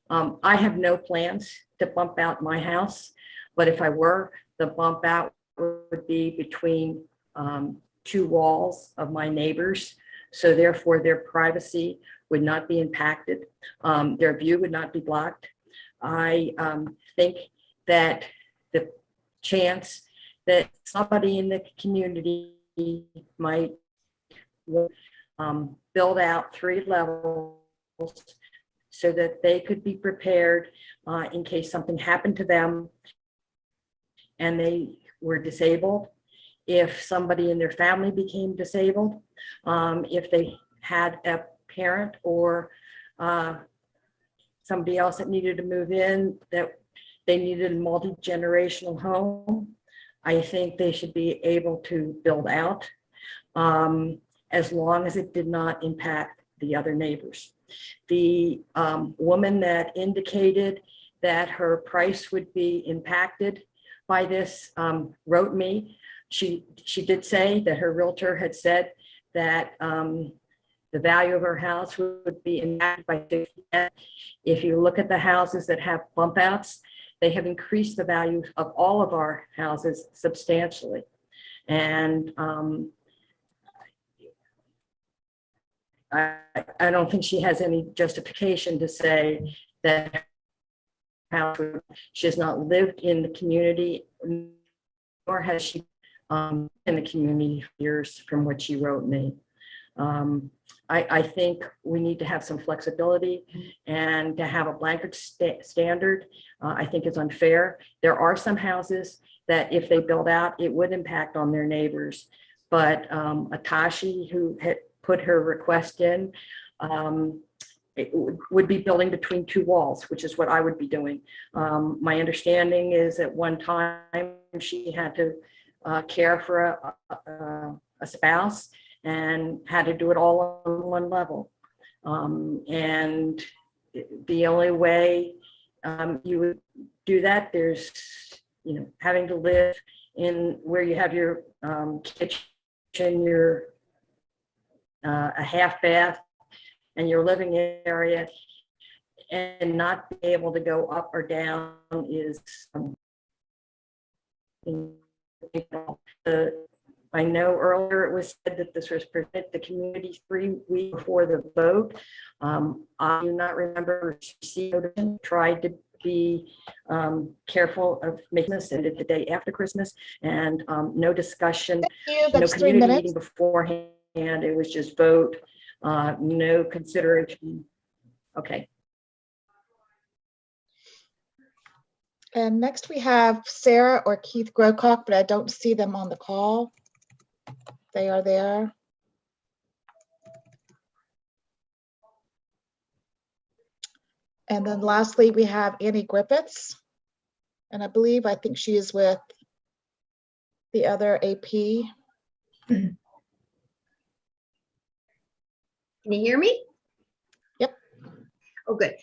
I have no plans to bump out my house, but if I were, the bump out would be between two walls of my neighbors. So therefore their privacy would not be impacted. Their view would not be blocked. I think that the chance that somebody in the community might build out 3 levels so that they could be prepared in case something happened to them and they were disabled. If somebody in their family became disabled, if they had a parent or somebody else that needed to move in, that they needed a multi-generational home, I think they should be able to build out as long as it did not impact the other neighbors. The woman that indicated that her price would be impacted by this wrote me. She did say that her realtor had said that the value of her house would be impacted by 50%. If you look at the houses that have bump outs, they have increased the value of all of our houses substantially. And I don't think she has any justification to say that she has not lived in the community, nor has she in the community for years from what she wrote me. I think we need to have some flexibility, and to have a blanket standard, I think is unfair. There are some houses that if they build out, it would impact on their neighbors. But Atashi, who had put her request in, it would be building between 2 walls, which is what I would be doing. My understanding is at one time she had to care for a spouse and had to do it all on 1 level. And the only way you would do that, there's, having to live in where you have your kitchen, your a half bath, and your living area, and not be able to go up or down is I know earlier it was said that this was presented the community 3 weeks before the vote. I do not remember she tried to be careful of making this end the day after Christmas, and no discussion, no
That's 3
community
minutes.
meeting beforehand. It was just vote, no consideration. Okay.
And next we have Sarah or Keith Grocock, but I don't see them on the call. They are there. And then lastly, we have Annie Griffiths. And I think she is with the other AP.
Can you hear me?
Yep.
Oh, good.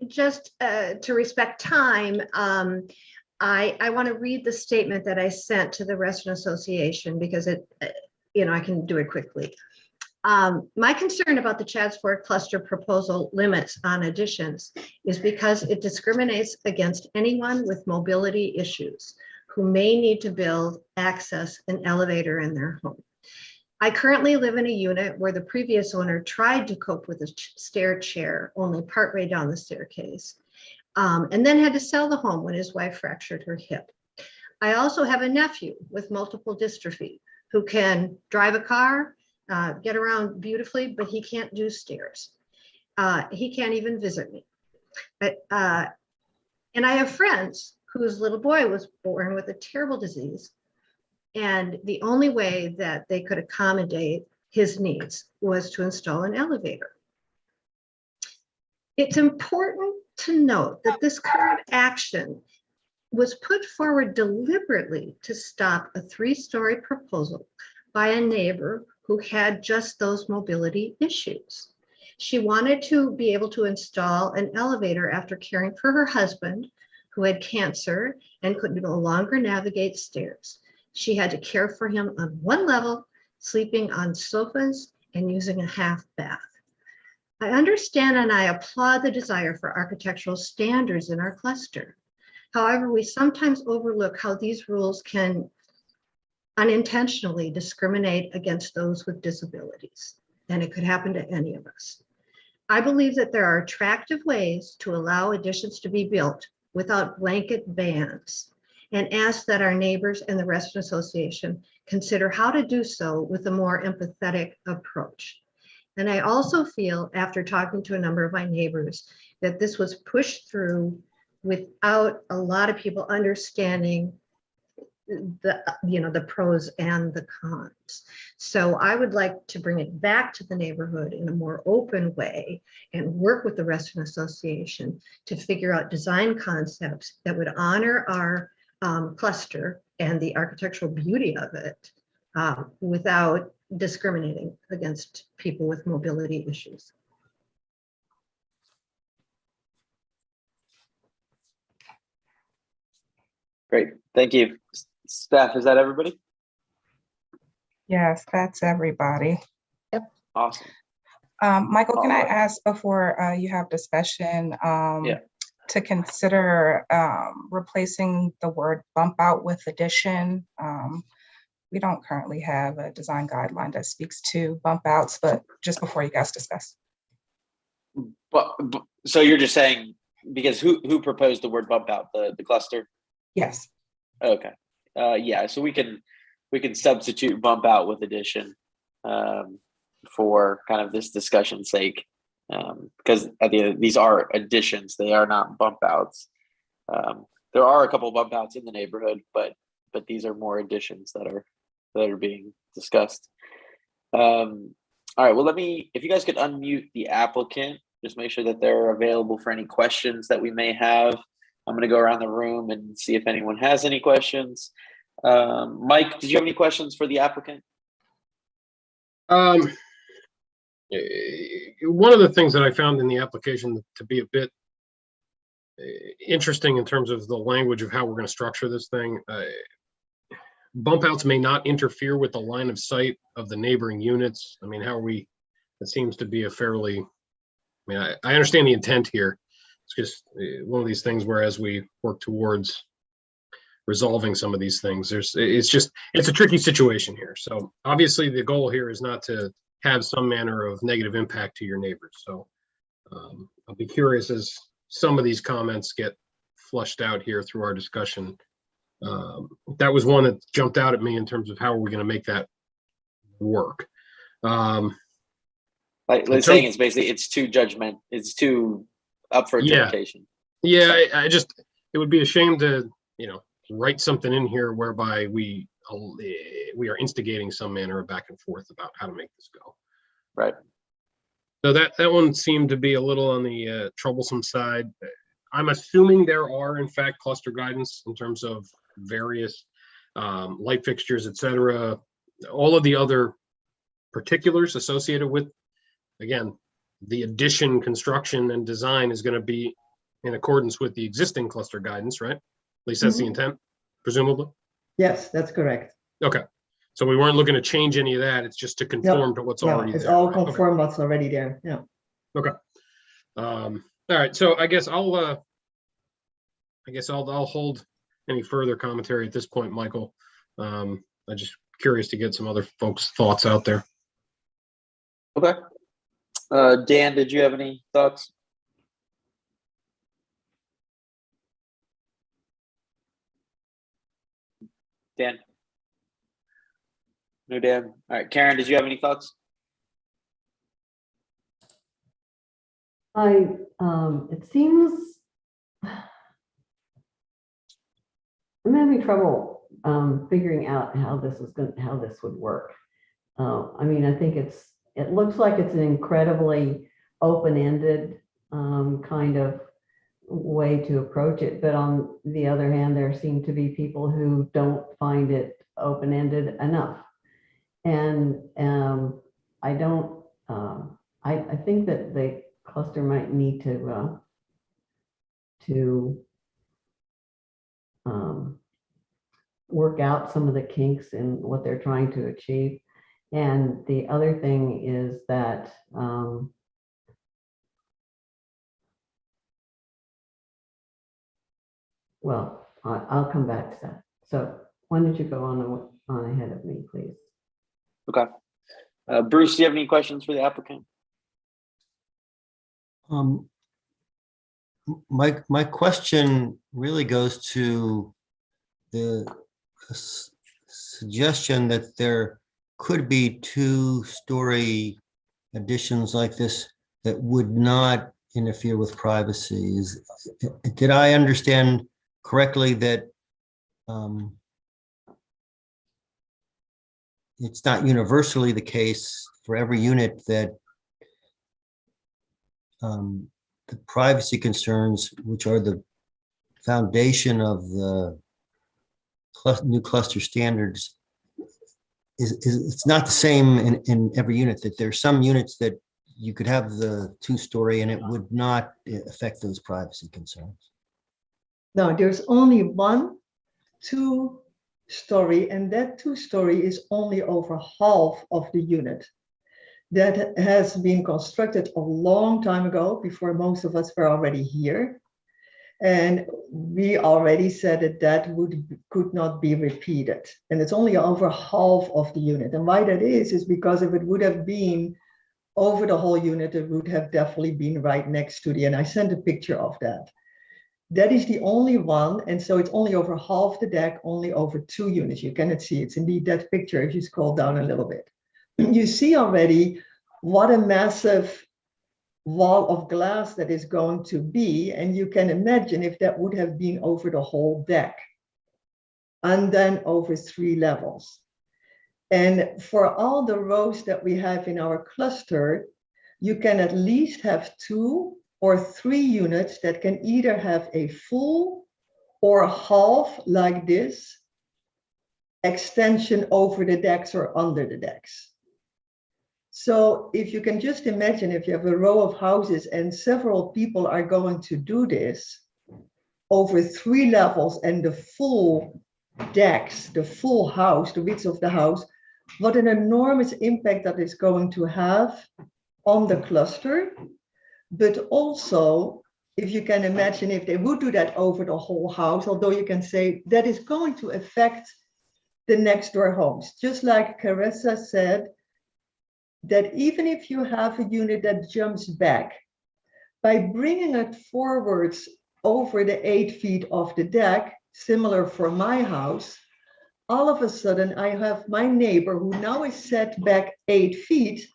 Just to respect time, I want to read the statement that I sent to the Restaurant Association because I can do it quickly. My concern about the Chadds Fork cluster proposal limits on additions is because it discriminates against anyone with mobility issues who may need to build, access an elevator in their home. I currently live in a unit where the previous owner tried to cope with a stair chair only partway down the staircase, and then had to sell the home when his wife fractured her hip. I also have a nephew with multiple dystrophy who can drive a car, get around beautifully, but he can't do stairs. He can't even visit me. And I have friends whose little boy was born with a terrible disease, and the only way that they could accommodate his needs was to install an elevator. It's important to note that this current action was put forward deliberately to stop a 3-story proposal by a neighbor who had just those mobility issues. She wanted to be able to install an elevator after caring for her husband, who had cancer and could no longer navigate stairs. She had to care for him on one level, sleeping on sofas and using a half bath. I understand and I applaud the desire for architectural standards in our cluster. However, we sometimes overlook how these rules can unintentionally discriminate against those with disabilities, and it could happen to any of us. I believe that there are attractive ways to allow additions to be built without blanket bans, and ask that our neighbors and the Restaurant Association consider how to do so with a more empathetic approach. And I also feel, after talking to a number of my neighbors, that this was pushed through without a lot of people understanding the pros and the cons. So I would like to bring it back to the neighborhood in a more open way and work with the Restaurant Association to figure out design concepts that would honor our cluster and the architectural beauty of it without discriminating against people with mobility issues.
Great, thank you. Staff, is that everybody?
Yes, that's everybody.
Yep.
Awesome.
Michael, can I ask before you have discussion to consider replacing the word bump out with addition? We don't currently have a design guideline that speaks to bump outs, but just before you guys discuss.
But so you're just saying, because who proposed the word bump out, the cluster?
Yes.
Okay. Yeah, so we can substitute bump out with addition for kind of this discussion's sake, because at the end, these are additions, they are not bump outs. There are a couple of bump outs in the neighborhood, but these are more additions that are being discussed. All right, well, if you guys could unmute the applicant, just make sure that they're available for any questions that we may have. I'm going to go around the room and see if anyone has any questions. Mike, did you have any questions for the applicant?
One of the things that I found in the application to be a bit interesting in terms of the language of how we're going to structure this thing, bump outs may not interfere with the line of sight of the neighboring units. I mean, it seems to be a fairly, I understand the intent here. It's just one of these things where as we work towards resolving some of these things, it's a tricky situation here. So obviously the goal here is not to have some manner of negative impact to your neighbors. So I'll be curious as some of these comments get flushed out here through our discussion. That was one that jumped out at me in terms of how are we going to make that work.
Like saying it's basically, it's too up for interpretation.
Yeah, it would be a shame to, write something in here whereby we are instigating some manner of back and forth about how to make this go.
Right.
So that one seemed to be a little on the troublesome side. I'm assuming there are, in fact, cluster guidance in terms of various light fixtures, et cetera. All of the other particulars associated with, again, the addition, construction, and design is going to be in accordance with the existing cluster guidance, right? At least that's the intent, presumably?
Yes, that's correct.
Okay. So we weren't looking to change any of that. It's just to conform to what's already
it's
there.
all conform what's already there. Yeah.
Okay. All right. So I guess I'll hold any further commentary at this point, Michael. I'm just curious to get some other folks' thoughts out there.
Okay. Dan, did you have any thoughts? Dan? No, Dan. All right. Karen, did you have any thoughts?
It seems I'm having trouble figuring out how this would work. I mean, I think it looks like it's an incredibly open-ended kind of way to approach it, but on the other hand, there seem to be people who don't find it open-ended enough. And I think that the cluster might need to work out some of the kinks in what they're trying to achieve. And the other thing is that well, I'll come back to that. So why don't you go on ahead of me, please?
Okay. Bruce, do you have any questions for the applicant?
My question really goes to the suggestion that there could be two-story additions like this that would not interfere with privacy. Did I understand correctly that it's not universally the case for every unit that the privacy concerns, which are the foundation of the new cluster standards, it's not the same in every unit, that there's some units that you could have the two-story and it would not affect those privacy concerns?
No, there's only one two-story, and that two-story is only over half of the unit. That has been constructed a long time ago, before most of us were already here. And we already said that could not be repeated. And it's only over half of the unit. And why that is because if it would have been over the whole unit, it would have definitely been right next to and I sent a picture of that. That is the only one. And so it's only over half the deck, only over 2 units. You cannot see, it's indeed that picture if you scroll down a little bit. You see already what a massive wall of glass that is going to be. And you can imagine if that would have been over the whole deck and then over 3 levels. And for all the rows that we have in our cluster, you can at least have 2 or 3 units that can either have a full or half like this extension over the decks or under the decks. So if you can just imagine if you have a row of houses and several people are going to do this over 3 levels and the full decks, the full house, the width of the house, what an enormous impact that is going to have on the cluster. But also, if you can imagine if they would do that over the whole house, although you can say that is going to affect the next door homes. Just like Carissa said, that even if you have a unit that jumps back, By bringing it forwards over the 8 feet of the deck, similar for my house, all of a sudden I have my neighbor who now is set back 8 feet.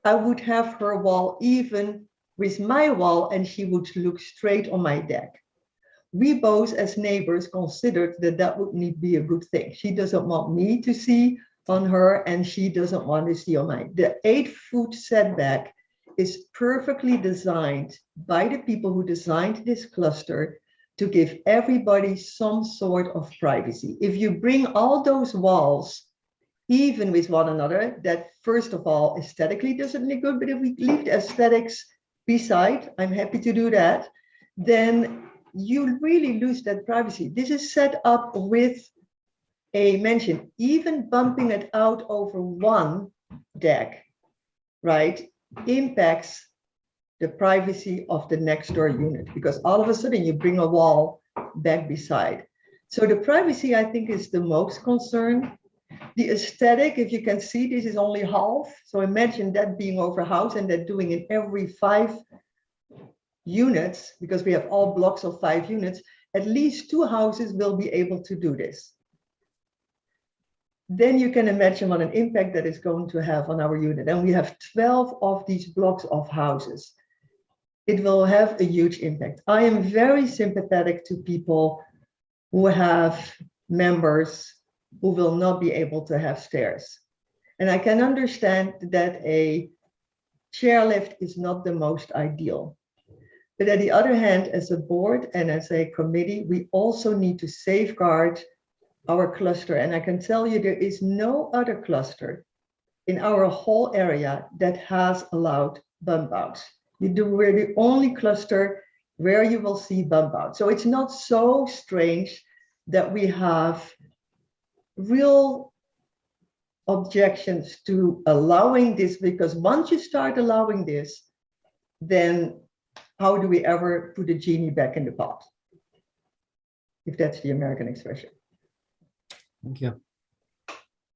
I would have her wall even with my wall and she would look straight on my deck. We both as neighbors considered that that would not be a good thing. She doesn't want me to see on her and she doesn't want to see on mine. The 8-foot setback is perfectly designed by the people who designed this cluster to give everybody some sort of privacy. If you bring all those walls even with one another, that first of all, aesthetically doesn't look good, but if we leave the aesthetics beside, I'm happy to do that, then you really lose that privacy. This is set up with a mention, even bumping it out over one deck, right, impacts the privacy of the next door unit, because all of a sudden you bring a wall back beside. So the privacy, I think, is the most concern. The aesthetic, if you can see, this is only half. So imagine that being over house and that doing in every 5 units, because we have all blocks of 5 units, at least 2 houses will be able to do this. Then you can imagine what an impact that is going to have on our unit. And we have 12 of these blocks of houses. It will have a huge impact. I am very sympathetic to people who have members who will not be able to have stairs. And I can understand that a chairlift is not the most ideal. But on the other hand, as a board and as a committee, we also need to safeguard our cluster. And I can tell you there is no other cluster in our whole area that has allowed bump outs. We're the only cluster where you will see bump outs. So it's not so strange that we have real objections to allowing this, because once you start allowing this, then how do we ever put a genie back in the pot? If that's the American expression.
Thank you.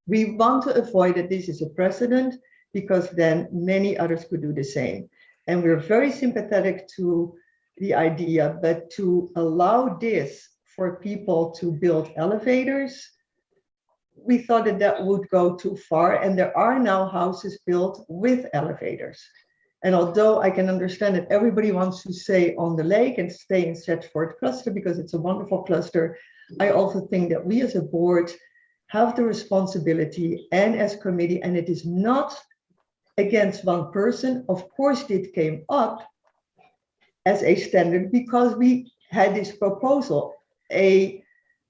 We want to avoid that this is a precedent, because then many others could do the same. And we're very sympathetic to the idea, but to allow this for people to build elevators, we thought that that would go too far. And there are now houses built with elevators. And although I can understand that everybody wants to stay on the lake and stay in Stratford cluster because it's a wonderful cluster, I also think that we as a board have the responsibility and as committee, and it is not against one person. Of course, it came up as a standard because we had this proposal. A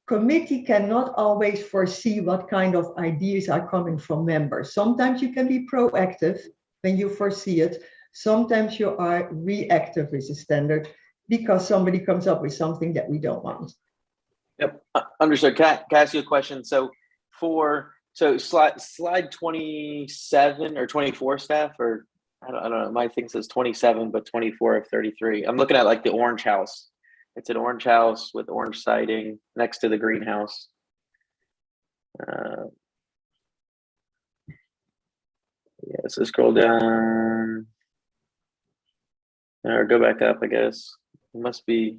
committee cannot always foresee what kind of ideas are coming from members. Sometimes you can be proactive when you foresee it. Sometimes you are reactive with the standard because somebody comes up with something that we don't want.
Yep, understood. Can I ask you a question? So slide 27 or 24, staff, or I don't know, my thing says 27, but 24 of 33. I'm looking at like the orange house. It's an orange house with orange siding next to the greenhouse. Yeah, so scroll down or go back up, I guess. It must be,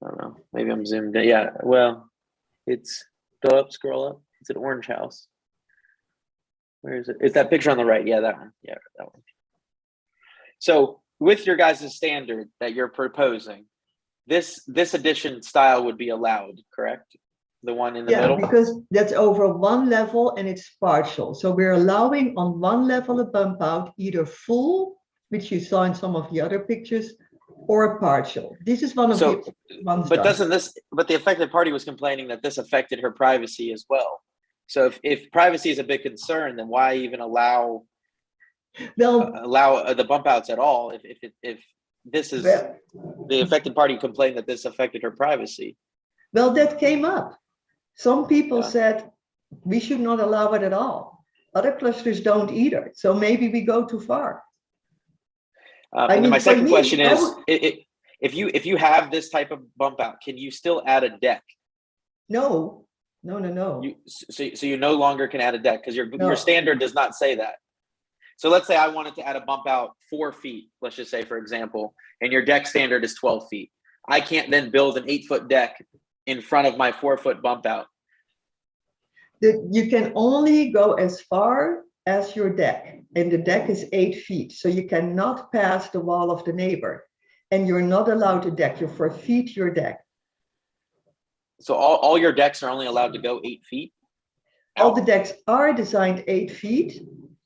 I don't know, maybe I'm zoomed in. Yeah, well, it's, go up, scroll up. It's an orange house. Where is it? It's that picture on the right. Yeah, that one. Yeah, that one. So with your guys' standard that you're proposing, this addition style would be allowed, correct? The one in the middle?
Yeah, because that's over one level and it's partial. So we're allowing on one level a bump out, either full, which you saw in some of the other pictures, or partial. This is one of the ones.
But but the affected party was complaining that this affected her privacy as well. So if privacy is a big concern, then why even allow the bump outs at all? If this is the affected party complained that this affected her privacy.
Well, that came up. Some people said we should not allow it at all. Other clusters don't either. So maybe we go too far.
And then my second question is, if you have this type of bump out, can you still add a deck?
No.
So you no longer can add a deck because your standard does not say that. So let's say I wanted to add a bump out 4 feet, let's just say, for example, and your deck standard is 12 feet. I can't then build an 8-foot deck in front of my 4-foot bump out.
You can only go as far as your deck, and the deck is 8 feet. So you cannot pass the wall of the neighbor, and you're not allowed to deck. You forfeit your deck.
So all your decks are only allowed to go 8 feet?
All the decks are designed 8 feet,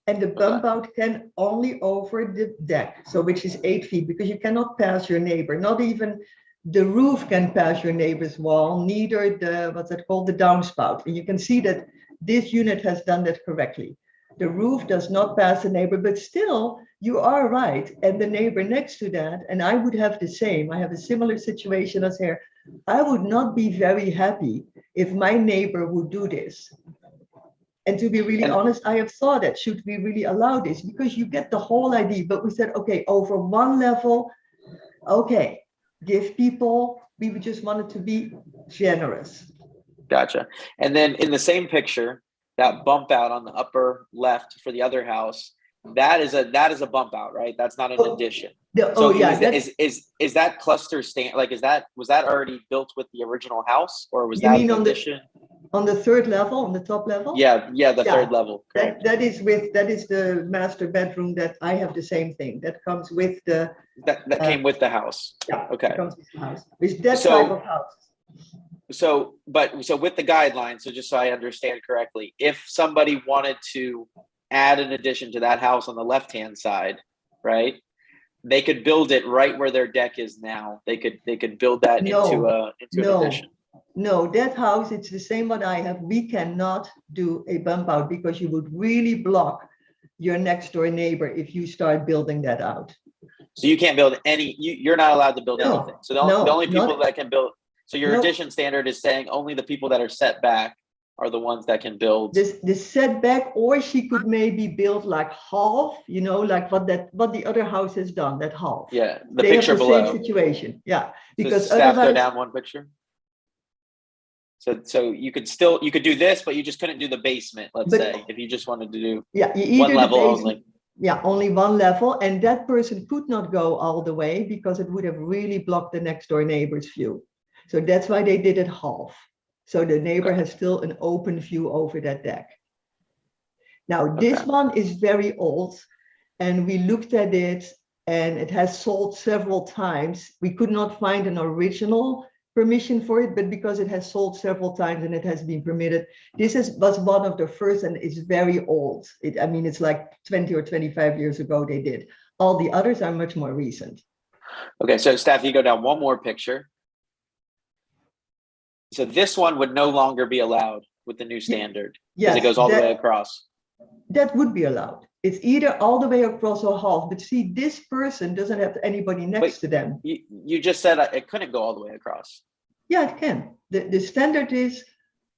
and the bump out can only over the deck, so which is 8 feet, because you cannot pass your neighbor. Not even the roof can pass your neighbor's wall, neither the, what's it called, the downspout. And you can see that this unit has done that correctly. The roof does not pass the neighbor, but still you are right. And the neighbor next to that, and I would have the same, I have a similar situation as here. I would not be very happy if my neighbor would do this. And to be really honest, I have thought that should we really allow this, because you get the whole idea. But we said, okay, over one level, okay, give people, we just wanted to be generous.
Gotcha. And then in the same picture, that bump out on the upper left for the other house, that is a bump out, right? That's not an addition. Is that cluster stand, like, was that already built with the original house, or was that an addition?
On the third level, on the top level?
Yeah, the third level.
That is the master bedroom that I have the same thing. That comes with the
that came with the house.
Yeah.
Okay.
Comes with the house. It's that type of house.
So with the guidelines, so just so I understand correctly, if somebody wanted to add an addition to that house on the left-hand side, right? They could build it right where their deck is now. They could build that into an addition.
No, that house, it's the same what I have. We cannot do a bump out because you would really block your next door neighbor if you start building that out.
So you can't build you're not allowed to build anything. So the only people that can build, so your addition standard is saying only the people that are set back are the ones that can build.
The setback, or she could maybe build like half, like what the other house has done, that half.
Yeah,
they
picture
have the
below.
same situation. Yeah, because
so staff,
otherwise,
go down one picture. So you could do this, but you just couldn't do the basement, let's say, if you just wanted to do one level only.
Yeah, only one level, and that person could not go all the way because it would have really blocked the next door neighbor's view. So that's why they did it half. So the neighbor has still an open view over that deck. Now, this one is very old, and we looked at it, and it has sold several times. We could not find an original permission for it, but because it has sold several times and it has been permitted, this was one of the first, and it's very old. It's like 20 or 25 years ago they did. All the others are much more recent.
Okay, so staff, you go down one more picture. So this one would no longer be allowed with the new standard because it goes all the way across.
That would be allowed. It's either all the way across or half. But see, this person doesn't have anybody next to them.
You just said it couldn't go all the way across.
Yeah, it can. The standard is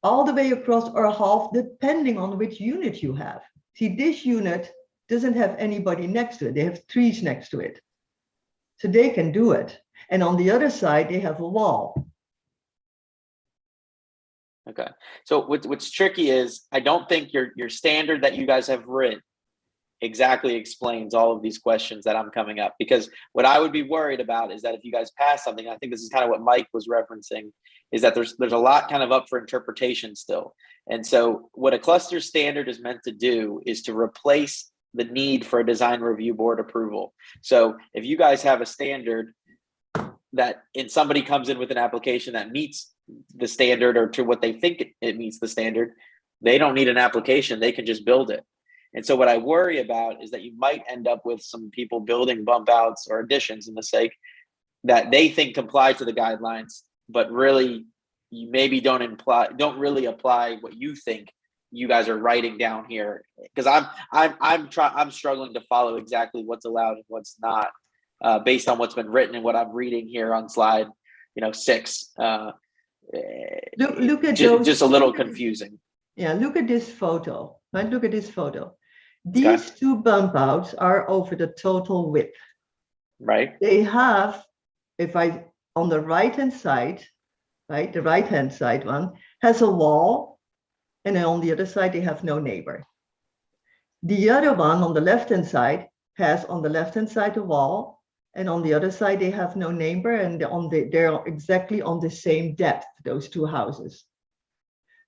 all the way across or half, depending on which unit you have. See, this unit doesn't have anybody next to it. They have trees next to it. So they can do it. And on the other side, they have a wall.
Okay. So what's tricky is I don't think your standard that you guys have written exactly explains all of these questions that I'm coming up, because what I would be worried about is that if you guys pass something, I think this is kind of what Mike was referencing, is that there's a lot kind of up for interpretation still. And so what a cluster standard is meant to do is to replace the need for a design review board approval. So if you guys have a standard that somebody comes in with an application that meets the standard or to what they think it meets the standard, they don't need an application, they can just build it. And so what I worry about is that you might end up with some people building bump outs or additions in the sake that they think comply to the guidelines, but really you maybe don't really apply what you think you guys are writing down here. Because I'm struggling to follow exactly what's allowed and what's not, based on what's been written and what I'm reading here on slide 6.
Look at
just a little confusing.
Yeah, look at this photo. Right, look at this photo. These two bump outs are over the total width.
Right.
They have, on the right-hand side, right, the right-hand side one has a wall, and then on the other side they have no neighbor. The other one on the left-hand side has on the left-hand side a wall, and on the other side they have no neighbor, and they're exactly on the same depth, those two houses.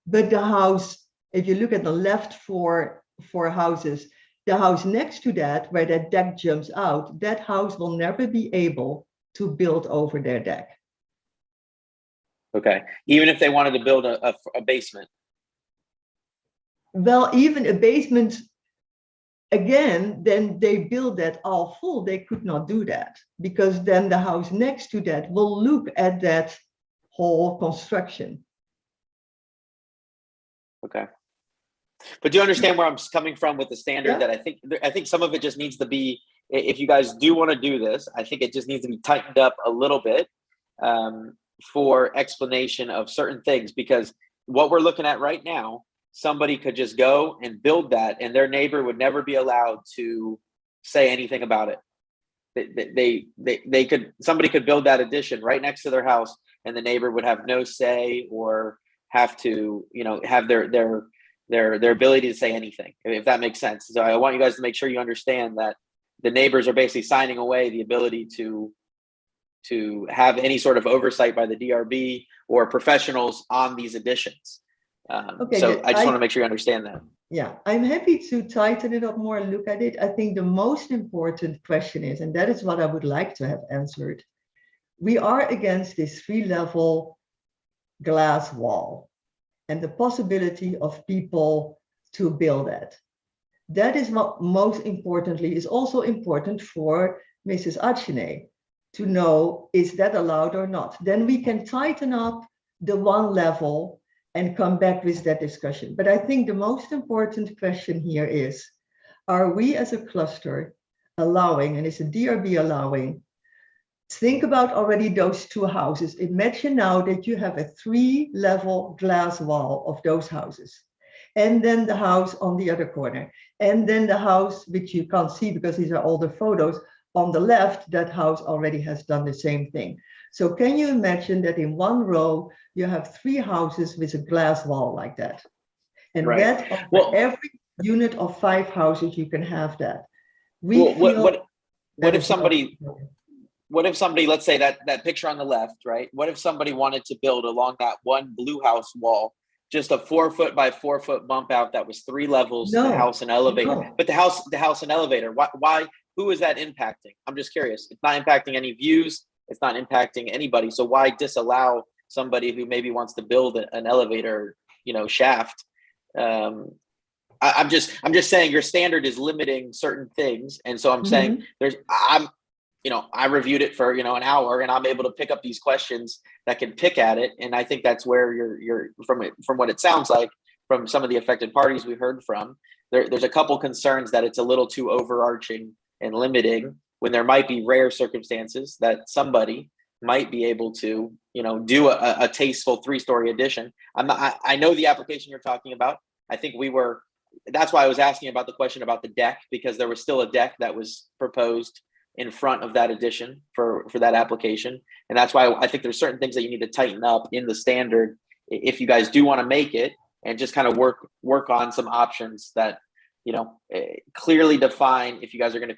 But the house, if you look at the left four houses, the house next to that, where that deck jumps out, that house will never be able to build over their deck.
Okay, even if they wanted to build a basement.
Well, even a basement, again, then they build that all full. They could not do that because then the house next to that will look at that whole construction.
Okay. But do you understand where I'm coming from with the standard?
Yeah.
That I think some of it just needs to be, if you guys do want to do this, I think it just needs to be tightened up a little bit for explanation of certain things, because what we're looking at right now, somebody could just go and build that and their neighbor would never be allowed to say anything about it. Somebody could build that addition right next to their house and the neighbor would have no say or have to, have their ability to say anything, if that makes sense. So I want you guys to make sure you understand that the neighbors are basically signing away the ability to have any sort of oversight by the DRB or professionals on these additions.
Okay,
so I just want to make sure you understand that.
Yeah, I'm happy to tighten it up more and look at it. I think the most important question is, and that is what I would like to have answered. We are against this 3-level glass wall and the possibility of people to build that. That is what most importantly is also important for Mrs. Achene to know, is that allowed or not? Then we can tighten up the 1 level and come back with that discussion. But I think the most important question here is, are we as a cluster allowing, and is the DRB allowing, think about already those 2 houses. Imagine now that you have a 3-level glass wall of those houses. And then the house on the other corner. And then the house, which you can't see because these are all the photos, on the left, that house already has done the same thing. So can you imagine that in 1 row, you have 3 houses with a glass wall like that? And
right.
that over every unit of 5 houses, you can have that. What
if somebody, let's say that picture on the left, right? What if somebody wanted to build along that one blue house wall, just a 4-foot by 4-foot bump out that was 3 levels, the house and elevator, but the house and elevator, why, who is that impacting? I'm just curious. It's not impacting any views. It's not impacting anybody. So why disallow somebody who maybe wants to build an elevator, shaft? I'm just saying your standard is limiting certain things. And so I'm saying I reviewed it for, an hour and I'm able to pick up these questions that can pick at it. And I think that's where you're from what it sounds like from some of the affected parties we heard from, there's a couple concerns that it's a little too overarching and limiting when there might be rare circumstances that somebody might be able to, do a tasteful 3-story addition. I know the application you're talking about. I think that's why I was asking about the question about the deck, because there was still a deck that was proposed in front of that addition for that application. And that's why I think there's certain things that you need to tighten up in the standard if you guys do want to make it, and just kind of work on some options that, clearly define if you guys are going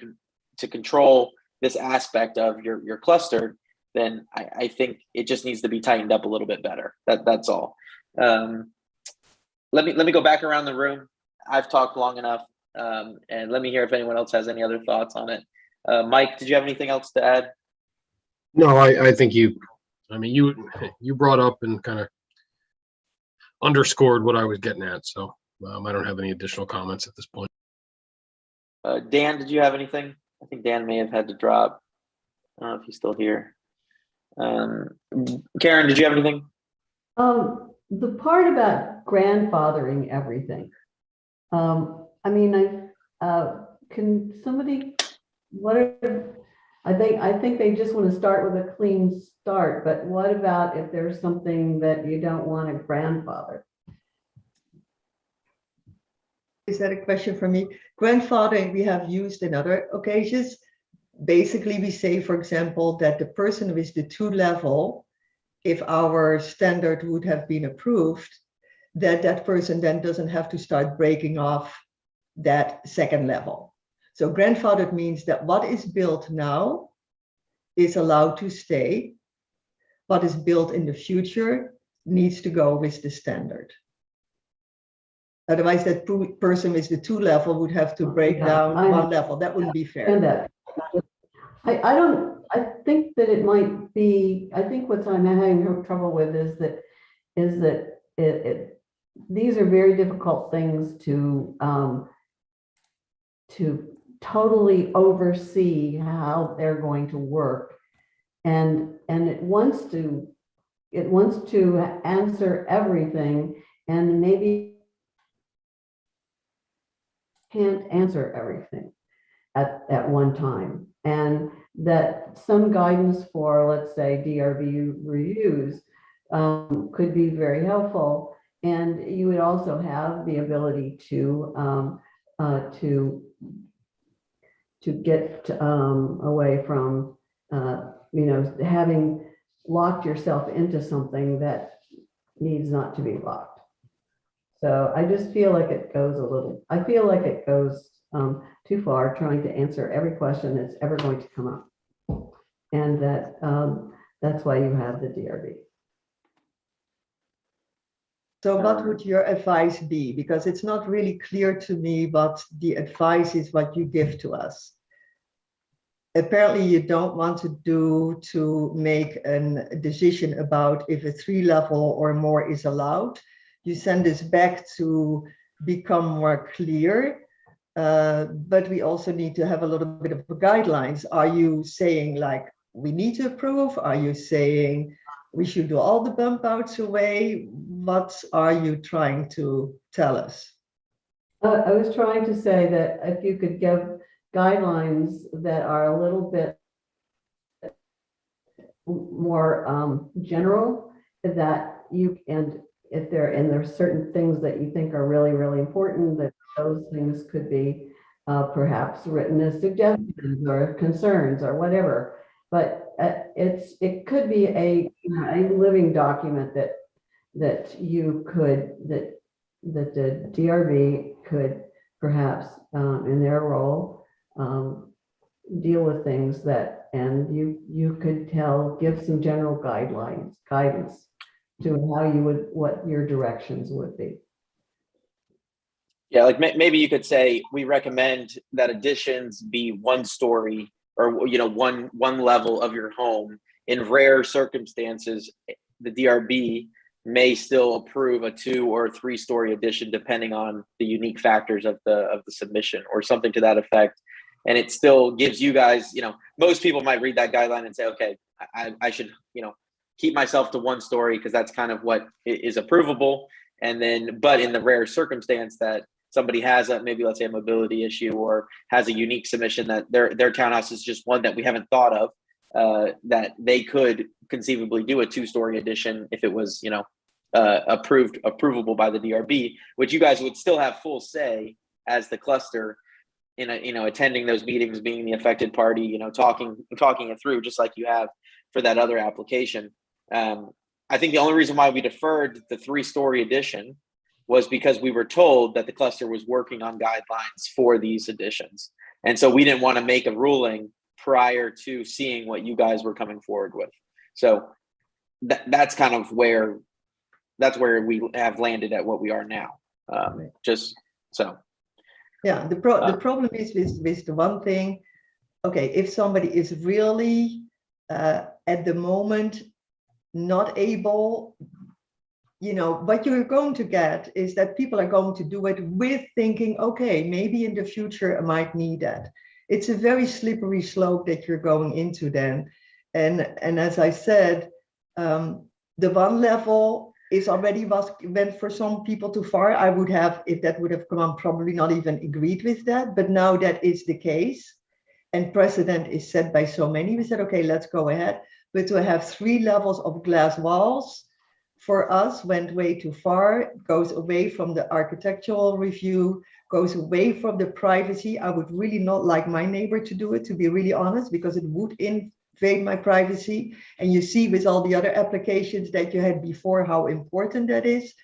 to control this aspect of your cluster, then I think it just needs to be tightened up a little bit better. That's all. Let me go back around the room. I've talked long enough, and let me hear if anyone else has any other thoughts on it. Mike, did you have anything else to add?
No, I think you brought up and kind of underscored what I was getting at. So I don't have any additional comments at this point.
Dan, did you have anything? I think Dan may have had to drop. I don't know if he's still here. Karen, did you have anything?
The part about grandfathering everything. Can somebody, I think they just want to start with a clean start, but what about if there's something that you don't want to grandfather?
Is that a question for me? Grandfathering we have used in other occasions. Basically, we say, for example, that the person with the 2-level, if our standard would have been approved, that person then doesn't have to start breaking off that second level. So grandfathered means that what is built now is allowed to stay. What is built in the future needs to go with the standard. Otherwise, that person with the 2 level would have to break down 1 level. That wouldn't be fair.
And that, I think that it might be, I think what I'm having trouble with is that these are very difficult things to totally oversee how they're going to work. And it wants to answer everything, and maybe can't answer everything at one time. And that some guidance for, let's say, DRB reviews could be very helpful. And you would also have the ability to get away from having locked yourself into something that needs not to be locked. So I just feel like it goes too far trying to answer every question that's ever going to come up. And that's why you have the DRB.
So what would your advice be? Because it's not really clear to me what the advice is, what you give to us. Apparently you don't want to make a decision about if a 3 level or more is allowed. You send this back to become more clear, but we also need to have a little bit of guidelines. Are you saying like we need to approve? Are you saying we should do all the bump outs away? What are you trying to tell us?
I was trying to say that if you could give guidelines that are a little bit more general, that you, and if there's certain things that you think are really, really important, that those things could be perhaps written as suggestions or concerns or whatever. But it could be a living document that the DRB could perhaps in their role deal with things that, and you could give some general guidance to how what your directions would be.
Yeah, like maybe you could say, we recommend that additions be 1 story or, one level of your home. In rare circumstances, the DRB may still approve a 2 or 3 story addition, depending on the unique factors of the submission or something to that effect. And it still gives you guys, most people might read that guideline and say, okay, I should, keep myself to 1 story because that's kind of what is approvable. And then, but in the rare circumstance that somebody has maybe let's say a mobility issue or has a unique submission that their townhouse is just one that we haven't thought of, that they could conceivably do a 2-story addition if it was, approvable by the DRB, which you guys would still have full say as the cluster in attending those meetings, being the affected party, talking it through just like you have for that other application. I think the only reason why we deferred the 3-story addition was because we were told that the cluster was working on guidelines for these additions. And so we didn't want to make a ruling prior to seeing what you guys were coming forward with. So that's kind of where we have landed at what we are now. Just so.
Yeah, the problem is with the one thing, okay, if somebody is really at the moment not able, what you're going to get is that people are going to do it with thinking, okay, maybe in the future I might need that. It's a very slippery slope that you're going into then. And as I said, the 1 level is already went for some people too far. I would have, if that would have come on, probably not even agreed with that. But now that is the case and precedent is set by so many, we said, okay, let's go ahead. But to have 3 levels of glass walls for us went way too far, goes away from the architectural review, goes away from the privacy. I would really not like my neighbor to do it, to be really honest, because it would invade my privacy. And you see with all the other applications that you had before how important that is.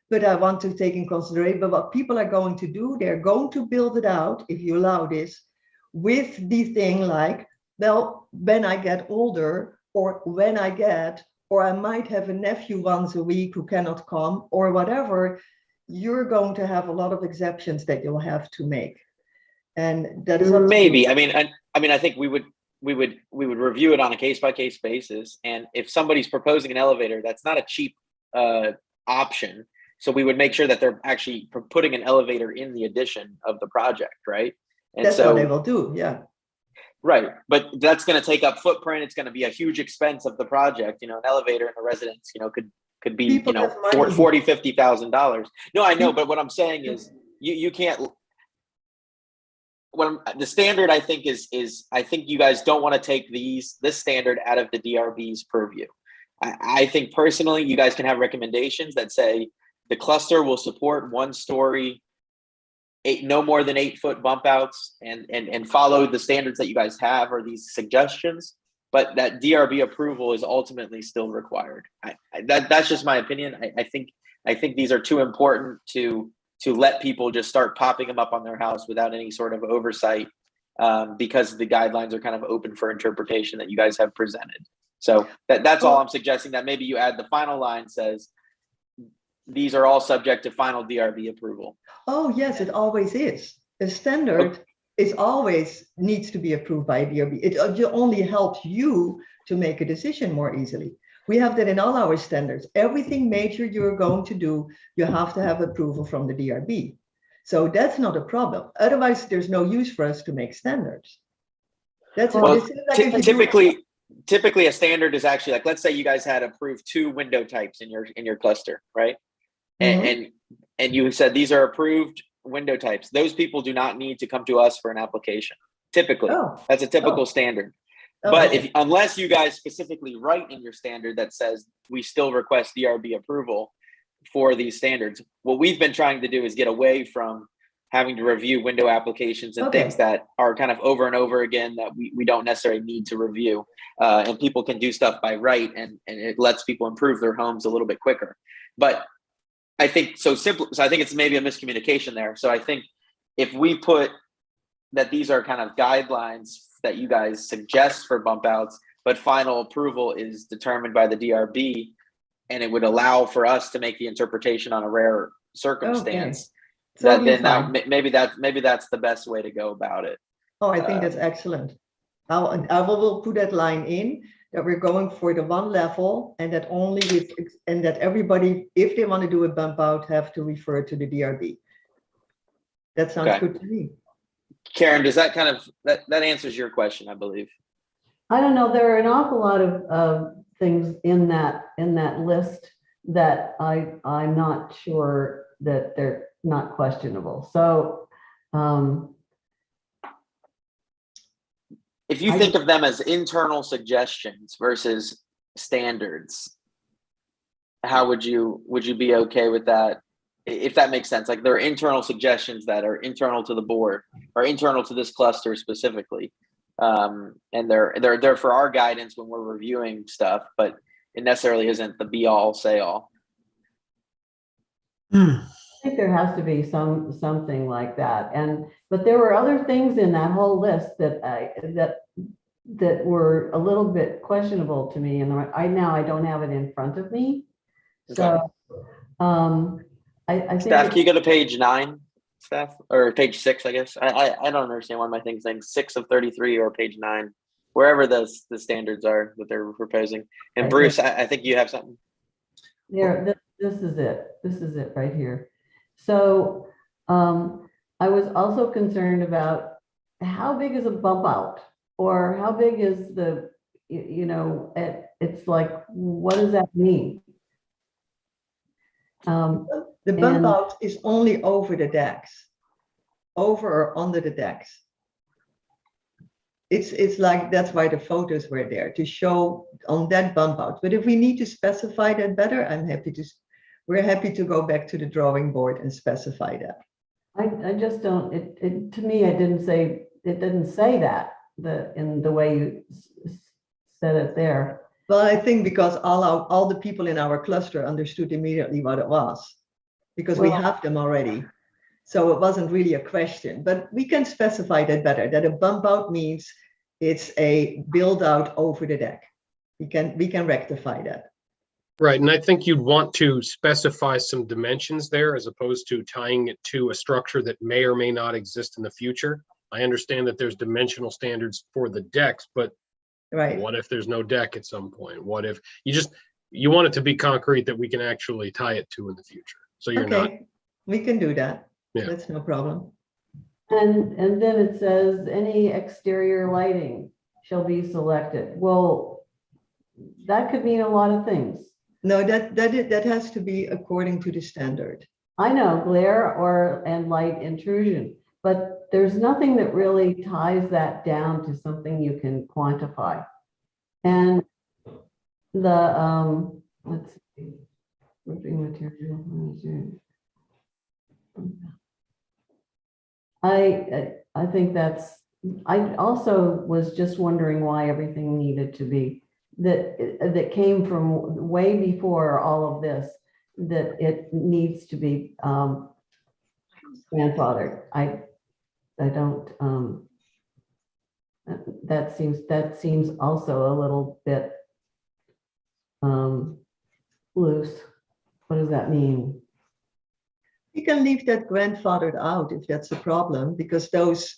but I want to take in consideration, but what people are going to do, they're going to build it out, if you allow this, with the thing like, well, when I get older, or when I get, or I might have a nephew once a week who cannot come, or whatever, you're going to have a lot of exceptions that you'll have to make. And that is
maybe. I mean, I think we would review it on a case-by-case basis. And if somebody's proposing an elevator, that's not a cheap option. So we would make sure that they're actually putting an elevator in the addition of the project, right? And
that's
so
what they will do, yeah.
Right, but that's going to take up footprint. It's going to be a huge expense of the project. You know, an elevator in a residence, you know, could be,
People
you know,
have money.
$40,000-$50,000. No, I know, but what I'm saying is you can't. The standard, I think, is I think you guys don't want to take this standard out of the DRB's purview. I think personally, you guys can have recommendations that say the cluster will support 1-story, no more than 8-foot bump outs, and follow the standards that you guys have, or these suggestions, but that DRB approval is ultimately still required. That's just my opinion. I think these are too important to let people just start popping them up on their house without any sort of oversight, because the guidelines are kind of open for interpretation that you guys have presented. So that's all I'm suggesting, that maybe you add the final line says, these are all subject to final DRB approval.
Oh, yes, it always is. The standard is always needs to be approved by DRB. It only helps you to make a decision more easily. We have that in all our standards. Everything major you're going to do, you have to have approval from the DRB. So that's not a problem. Otherwise, there's no use for us to make standards. That's
typically a standard is actually, like, let's say you guys had approved 2 window types in your cluster, right? And you said these are approved window types. Those people do not need to come to us for an application. Typically, that's a typical standard. But unless you guys specifically write in your standard that says we still request DRB approval for these standards, what we've been trying to do is get away from having to review window applications and things that are kind of over and over again that we don't necessarily need to review. And people can do stuff by right, and it lets people improve their homes a little bit quicker. But I think so I think it's maybe a miscommunication there. So I think if we put that these are kind of guidelines that you guys suggest for bump outs, but final approval is determined by the DRB, and it would allow for us to make the interpretation on a rare circumstance. Maybe that's the best way to go about it.
Oh, I think that's excellent. I will put that line in, that we're going for the one level, and that that everybody, if they want to do a bump out, have to refer to the DRB. That sounds good to me.
Karen, does that kind of that answers your question, I believe?
I don't know. There are an awful lot of things in that list that I'm not sure that they're not questionable. So
if you think of them as internal suggestions versus standards, how would you be okay with that? If that makes sense, like there are internal suggestions that are internal to the board or internal to this cluster specifically. And they're for our guidance when we're reviewing stuff, but it necessarily isn't the be all say all.
I think there has to be something like that. But there were other things in that whole list that were a little bit questionable to me. And I don't have it in front of me. So I think
Steph, can you go to page 9, Steph, or page 6, I guess? I don't understand why my thing's saying 6 of 33 or page 9, wherever the standards are that they're proposing. And Bruce, I think you have something.
Yeah, this is it. This is it right here. So I was also concerned about how big is a bump out, or how big is the, it's like, what does that mean?
The bump out is only over the decks, over or under the decks. It's like, that's why the photos were there, to show on that bump out. But if we need to specify that better, we're happy to go back to the drawing board and specify that.
I just don't, to me, it didn't say that in the way you said it there.
Well, I think because all the people in our cluster understood immediately what it was. because we
Well-
have them already. So it wasn't really a question, but we can specify that better, that a bump out means it's a build out over the deck. We can rectify that.
Right, and I think you'd want to specify some dimensions there as opposed to tying it to a structure that may or may not exist in the future. I understand that there's dimensional standards for the decks, but
right.
What if there's no deck at some point? What if you want it to be concrete that we can actually tie it to in the future? So you're not.
Okay, we can do that.
Yeah.
That's no problem.
And then it says any exterior lighting shall be selected. Well, that could mean a lot of things.
No, that has to be according to the standard.
I know, glare and light intrusion, but there's nothing that really ties that down to something you can quantify. And the, let's see, roofing material. I think I also was just wondering why everything needed to be, that came from way before all of this, that it needs to be grandfathered. I don't, that seems also a little bit loose. What does that mean?
You can leave that grandfathered out if that's a problem, because those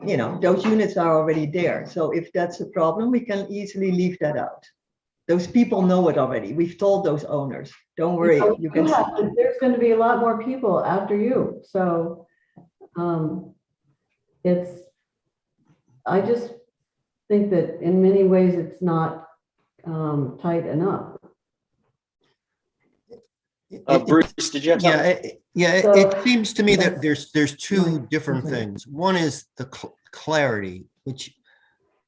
units are already there. So if that's a problem, we can easily leave that out. Those people know it already. We've told those owners, don't worry. You can.
There's going to be a lot more people after you. So I just think that in many ways it's not tight enough.
Bruce, did you have something?
It seems to me that there's two different things. One is the clarity, which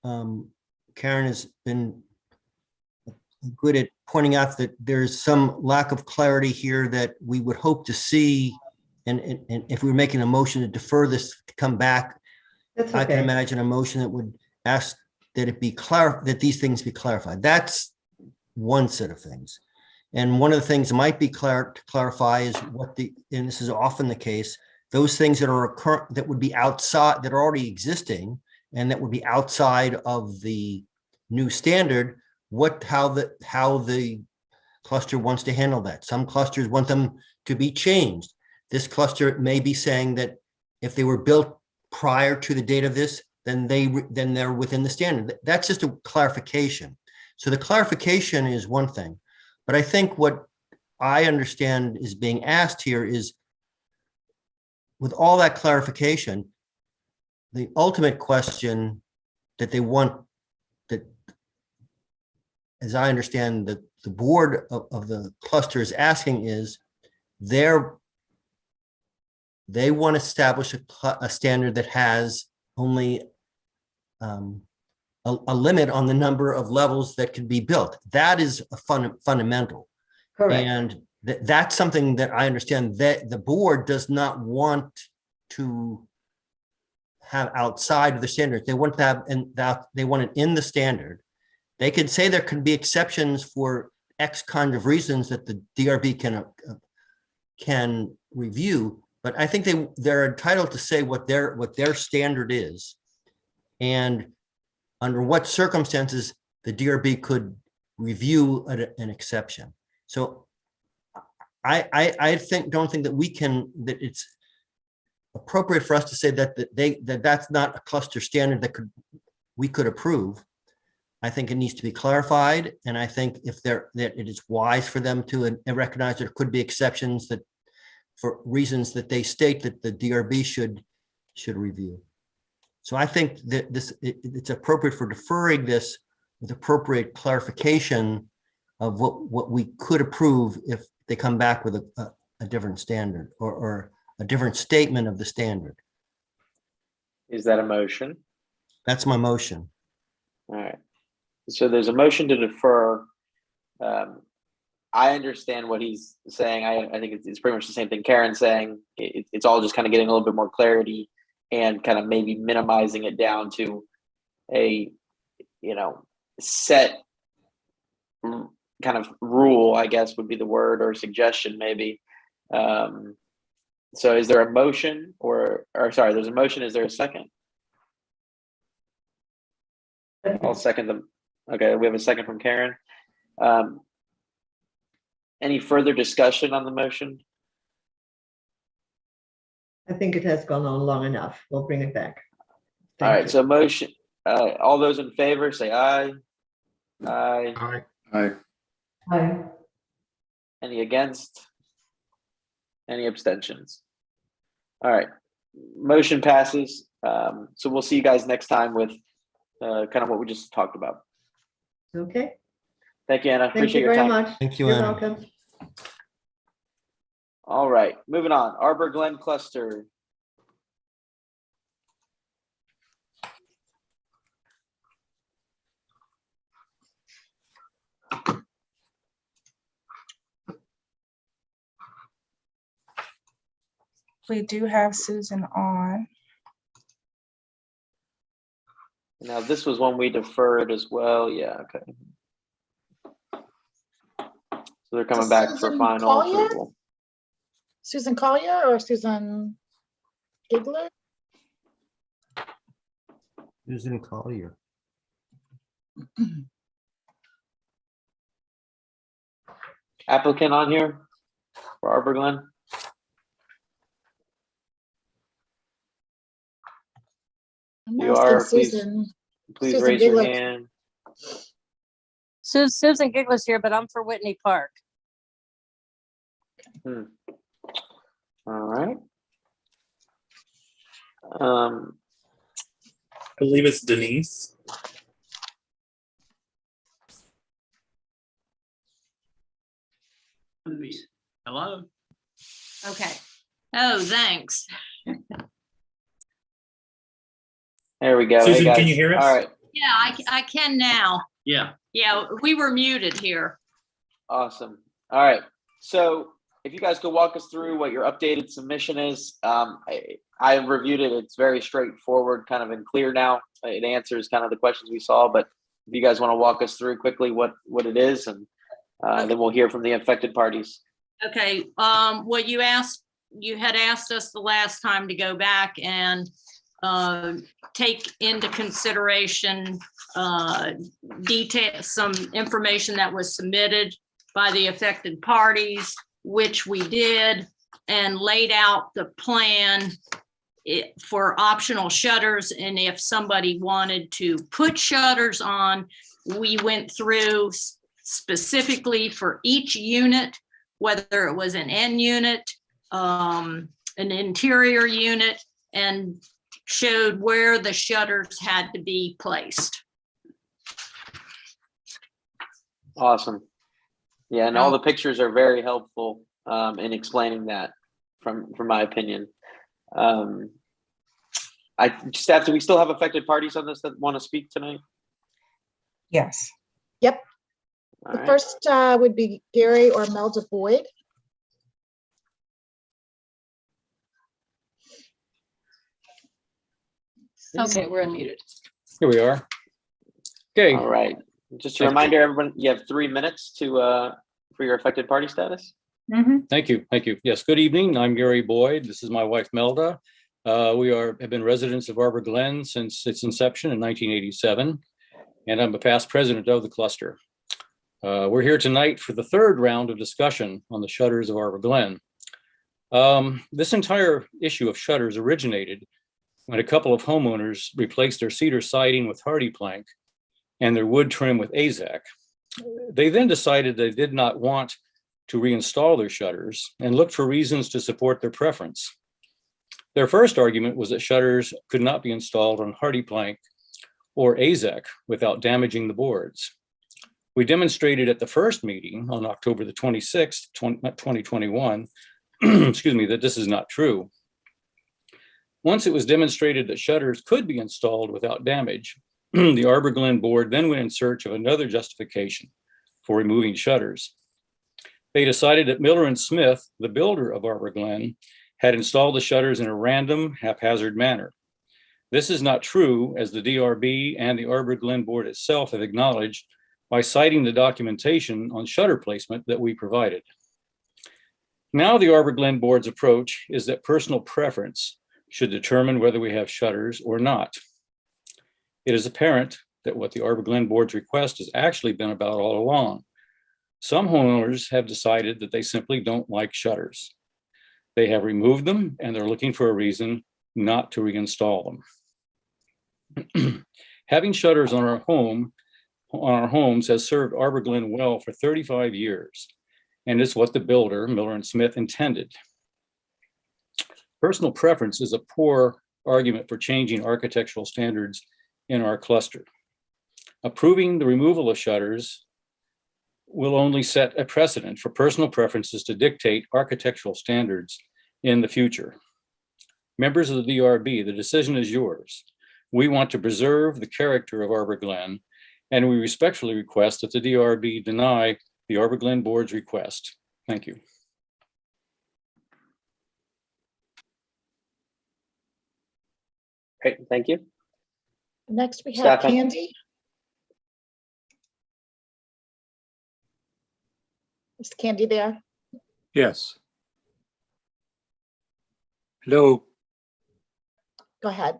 Karen has been good at pointing out that there's some lack of clarity here that we would hope to see. And if we were making a motion to defer this to come back, I can imagine a motion that would ask that it be that these things be clarified. That's one set of things. And one of the things that might be to clarify is and this is often the case, those things that are that would be outside, that are already existing and that would be outside of the new standard, how the cluster wants to handle that. Some clusters want them to be changed. This cluster may be saying that if they were built prior to the date of this, then they're within the standard. That's just a clarification. So the clarification is one thing. But I think what I understand is being asked here is, with all that clarification, the ultimate question that they want, that, as I understand, that the board of the cluster is asking is, they want to establish a standard that has only a limit on the number of levels that can be built. That is a fundamental.
Correct.
And that's something that I understand that the board does not want to have outside of the standards. They want to have, and that they want it in the standard. They could say there can be exceptions for X kind of reasons that the DRB can review, but I think they're entitled to say what their standard is, and under what circumstances the DRB could review an exception. So I don't think that it's appropriate for us to say that that's not a cluster standard that we could approve. I think it needs to be clarified, and I think that it is wise for them to recognize there could be exceptions that, for reasons that they state, that the DRB should review. So I think that it's appropriate for deferring this with appropriate clarification of what we could approve if they come back with a different standard or a different statement of the standard.
Is that a motion?
That's my motion.
All right. So there's a motion to defer. I understand what he's saying. I think it's pretty much the same thing Karen's saying. It's all just kind of getting a little bit more clarity and kind of maybe minimizing it down to a, set kind of rule, I guess would be the word, or suggestion maybe. So is there a motion or sorry, there's a motion. Is there a second? I'll second them. Okay, we have a second from Karen. Any further discussion on the motion?
I think it has gone on long enough. We'll bring it back.
All right, so motion, all those in favor say aye. Aye.
Aye.
Aye.
Aye.
Any against? Any abstentions? All right, motion passes. So we'll see you guys next time with kind of what we just talked about.
Okay.
Thank you, Anna.
Thank
Appreciate
you
your
very
time.
much.
Thank you,
You're
Anna.
welcome.
All right, moving on. Arbor Glen Cluster.
We do have Susan on.
Now, this was one we deferred as well. Yeah, okay. So they're coming back for
Susan
final
Collier?
approval.
Susan Collier or Susan Giggler?
Susan Collier.
Applicant on here for Arbor Glen?
I'm
You
asking
are, please
Susan.
please
Susan
raise your
Giggler.
hand.
Susan Giggles here, but I'm for Whitney Park.
All right.
I believe it's Denise.
Hello. Okay. Oh, thanks.
There we go. Hey,
Susan,
guys.
can you hear us?
All right.
Yeah, I can now. Yeah. Yeah, we were muted here.
Awesome. All right. So if you guys could walk us through what your updated submission is. I reviewed it. It's very straightforward, kind of and clear now. It answers kind of the questions we saw, but if you guys want to walk us through quickly what it is, and then we'll hear from the affected parties.
Okay. What you had asked us the last time to go back and take into consideration some information that was submitted by the affected parties, which we did, and laid out the plan for optional shutters. And if somebody wanted to put shutters on, we went through specifically for each unit, whether it was an end unit, an interior unit, and showed where the shutters had to be placed.
Awesome. Yeah, and all the pictures are very helpful in explaining that, from my opinion. Do we still have affected parties on this that want to speak tonight?
Yes.
Yep.
All
The
right.
first would be Gary or Melda Boyd.
Okay, we're unmuted.
Here we are. Okay.
All right. Just a reminder, everyone, you have 3 minutes for your affected party status.
Thank you. Thank you. Yes. Good evening. I'm Gary Boyd. This is my wife, Melda. We have been residents of Arbor Glen since its inception in 1987, and I'm a past president of the cluster. We're here tonight for the third round of discussion on the shutters of Arbor Glen. This entire issue of shutters originated when a couple of homeowners replaced their cedar siding with hardy plank and their wood trim with AZAC. They then decided they did not want to reinstall their shutters and looked for reasons to support their preference. Their first argument was that shutters could not be installed on hardy plank or AZAC without damaging the boards. We demonstrated at the first meeting on October the 26th, 2021, excuse me, that this is not true. Once it was demonstrated that shutters could be installed without damage, the Arbor Glen board then went in search of another justification for removing shutters. They decided that Miller and Smith, the builder of Arbor Glen, had installed the shutters in a random, haphazard manner. This is not true, as the DRB and the Arbor Glen board itself have acknowledged by citing the documentation on shutter placement that we provided. Now the Arbor Glen Board's approach is that personal preference should determine whether we have shutters or not. It is apparent that what the Arbor Glen Board's request has actually been about all along. Some homeowners have decided that they simply don't like shutters. They have removed them and they're looking for a reason not to reinstall them. Having shutters on our homes has served Arbor Glen well for 35 years, and is what the builder, Miller and Smith, intended. Personal preference is a poor argument for changing architectural standards in our cluster. Approving the removal of shutters will only set a precedent for personal preferences to dictate architectural standards in the future. Members of the DRB, the decision is yours. We want to preserve the character of Arbor Glen, and we respectfully request that the DRB deny the Arbor Glen Board's request. Thank you.
Great, thank you.
Next, we have
Stefan.
Candy. Is Candy there?
Yes. Hello.
Go ahead.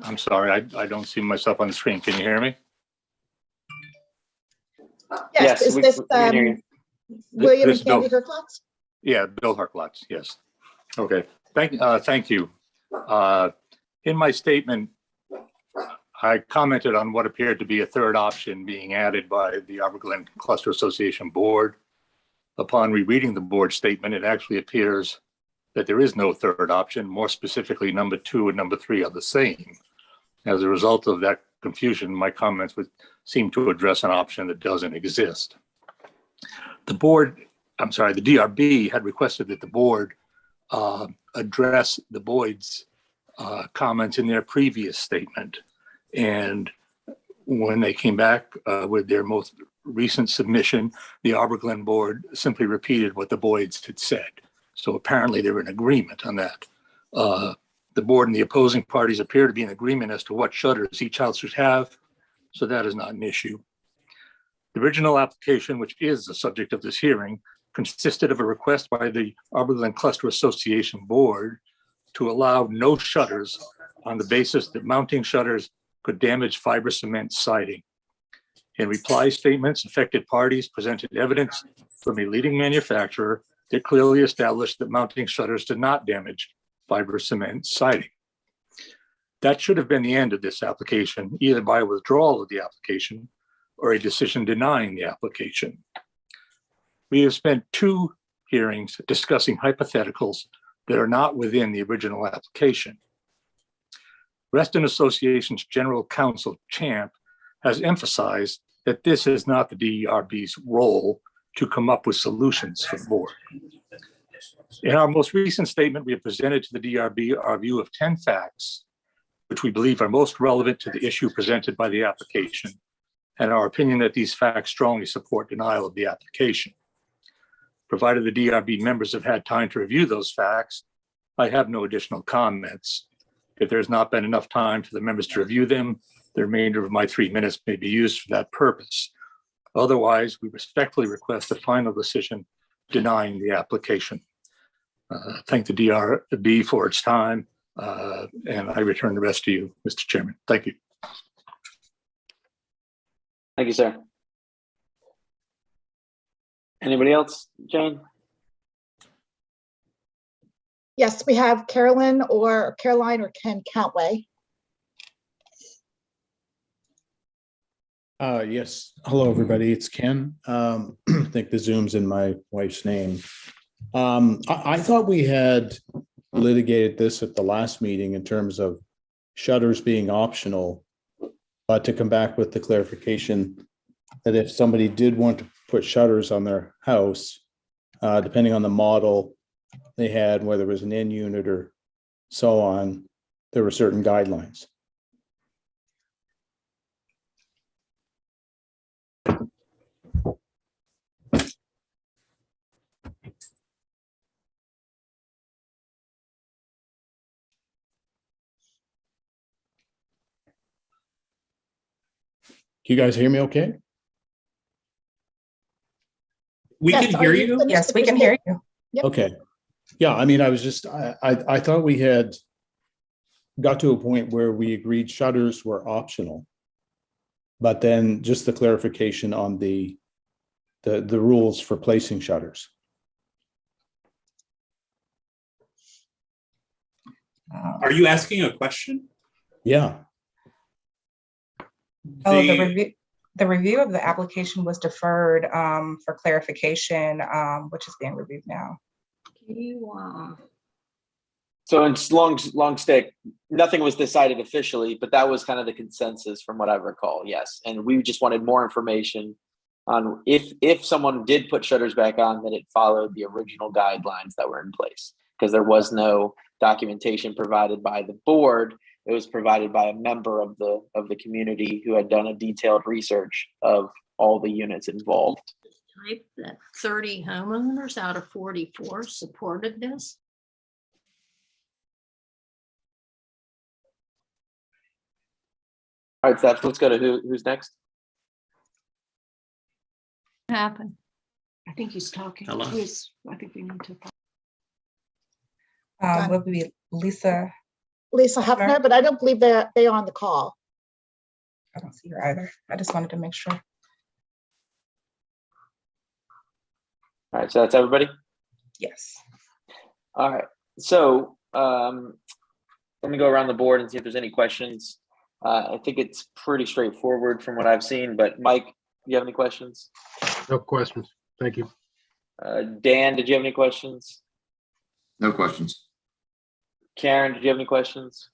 I'm sorry, I don't see myself on the screen. Can you hear me?
Yes, is this William
This
and Candy
Bill.
Herklotz?
Yeah, Bill Harklotz, yes. Okay, thank you. In my statement, I commented on what appeared to be a third option being added by the Arbor Glen Cluster Association Board. Upon rereading the board statement, it actually appears that there is no third option. More specifically, number 2 and number 3 are the same. As a result of that confusion, my comments would seem to address an option that doesn't exist. The DRB had requested that the board address the Boyd's comments in their previous statement. And when they came back with their most recent submission, the Arbor Glen Board simply repeated what the Boyds had said. So apparently they're in agreement on that. The board and the opposing parties appear to be in agreement as to what shutters each house should have. So that is not an issue. The original application, which is the subject of this hearing, consisted of a request by the Arbor Glen Cluster Association Board to allow no shutters on the basis that mounting shutters could damage fiber cement siding. In reply statements, affected parties presented evidence from a leading manufacturer that clearly established that mounting shutters did not damage fiber cement siding. That should have been the end of this application, either by withdrawal of the application or a decision denying the application. We have spent 2 hearings discussing hypotheticals that are not within the original application. Reston Association's General Counsel, Champ, has emphasized that this is not the DRB's role to come up with solutions for the board. In our most recent statement, we have presented to the DRB our view of 10 facts, which we believe are most relevant to the issue presented by the application, and our opinion that these facts strongly support denial of the application. Provided the DRB members have had time to review those facts, I have no additional comments. If there's not been enough time for the members to review them, the remainder of my 3 minutes may be used for that purpose. Otherwise, we respectfully request a final decision denying the application. Thank the DRB for its time, and I return the rest to you, Mr. Chairman. Thank you.
Thank you, sir. Anybody else, Jane?
Yes, we have Caroline or Ken Countway.
Yes. Hello, everybody. It's Ken. I think the Zoom's in my wife's name. I thought we had litigated this at the last meeting in terms of shutters being optional, but to come back with the clarification that if somebody did want to put shutters on their house, depending on the model they had, whether it was an end unit or so on, there were certain guidelines. You guys hear me okay?
We
Yes,
can
are
hear
you
you.
finished
Yes,
with
we
your
can hear
statement?
you.
Yep.
Okay. Yeah, I mean, I thought we had got to a point where we agreed shutters were optional. But then just the clarification on the rules for placing shutters.
Are you asking a question?
Yeah.
Oh,
The-
the review of the application was deferred for clarification, which is being reviewed now.
So in long stick, nothing was decided officially, but that was kind of the consensus from what I recall. Yes. And we just wanted more information on if someone did put shutters back on, that it followed the original guidelines that were in place, because there was no documentation provided by the board. It was provided by a member of the community who had done a detailed research of all the units involved.
Type that 30 homeowners out of 44 supported this.
All right, Steph, let's go to who's next.
Happened. I think he's talking.
Hello?
I think we need to.
Would be Lisa.
Lisa Hefner, but I don't believe they are on the call.
I don't see her either. I just wanted to make sure.
All right, so that's everybody?
Yes.
All right, so let me go around the board and see if there's any questions. I think it's pretty straightforward from what I've seen, but Mike, do you have any questions?
No questions. Thank you.
Dan, did you have any questions?
No questions.
Karen, did you have any questions?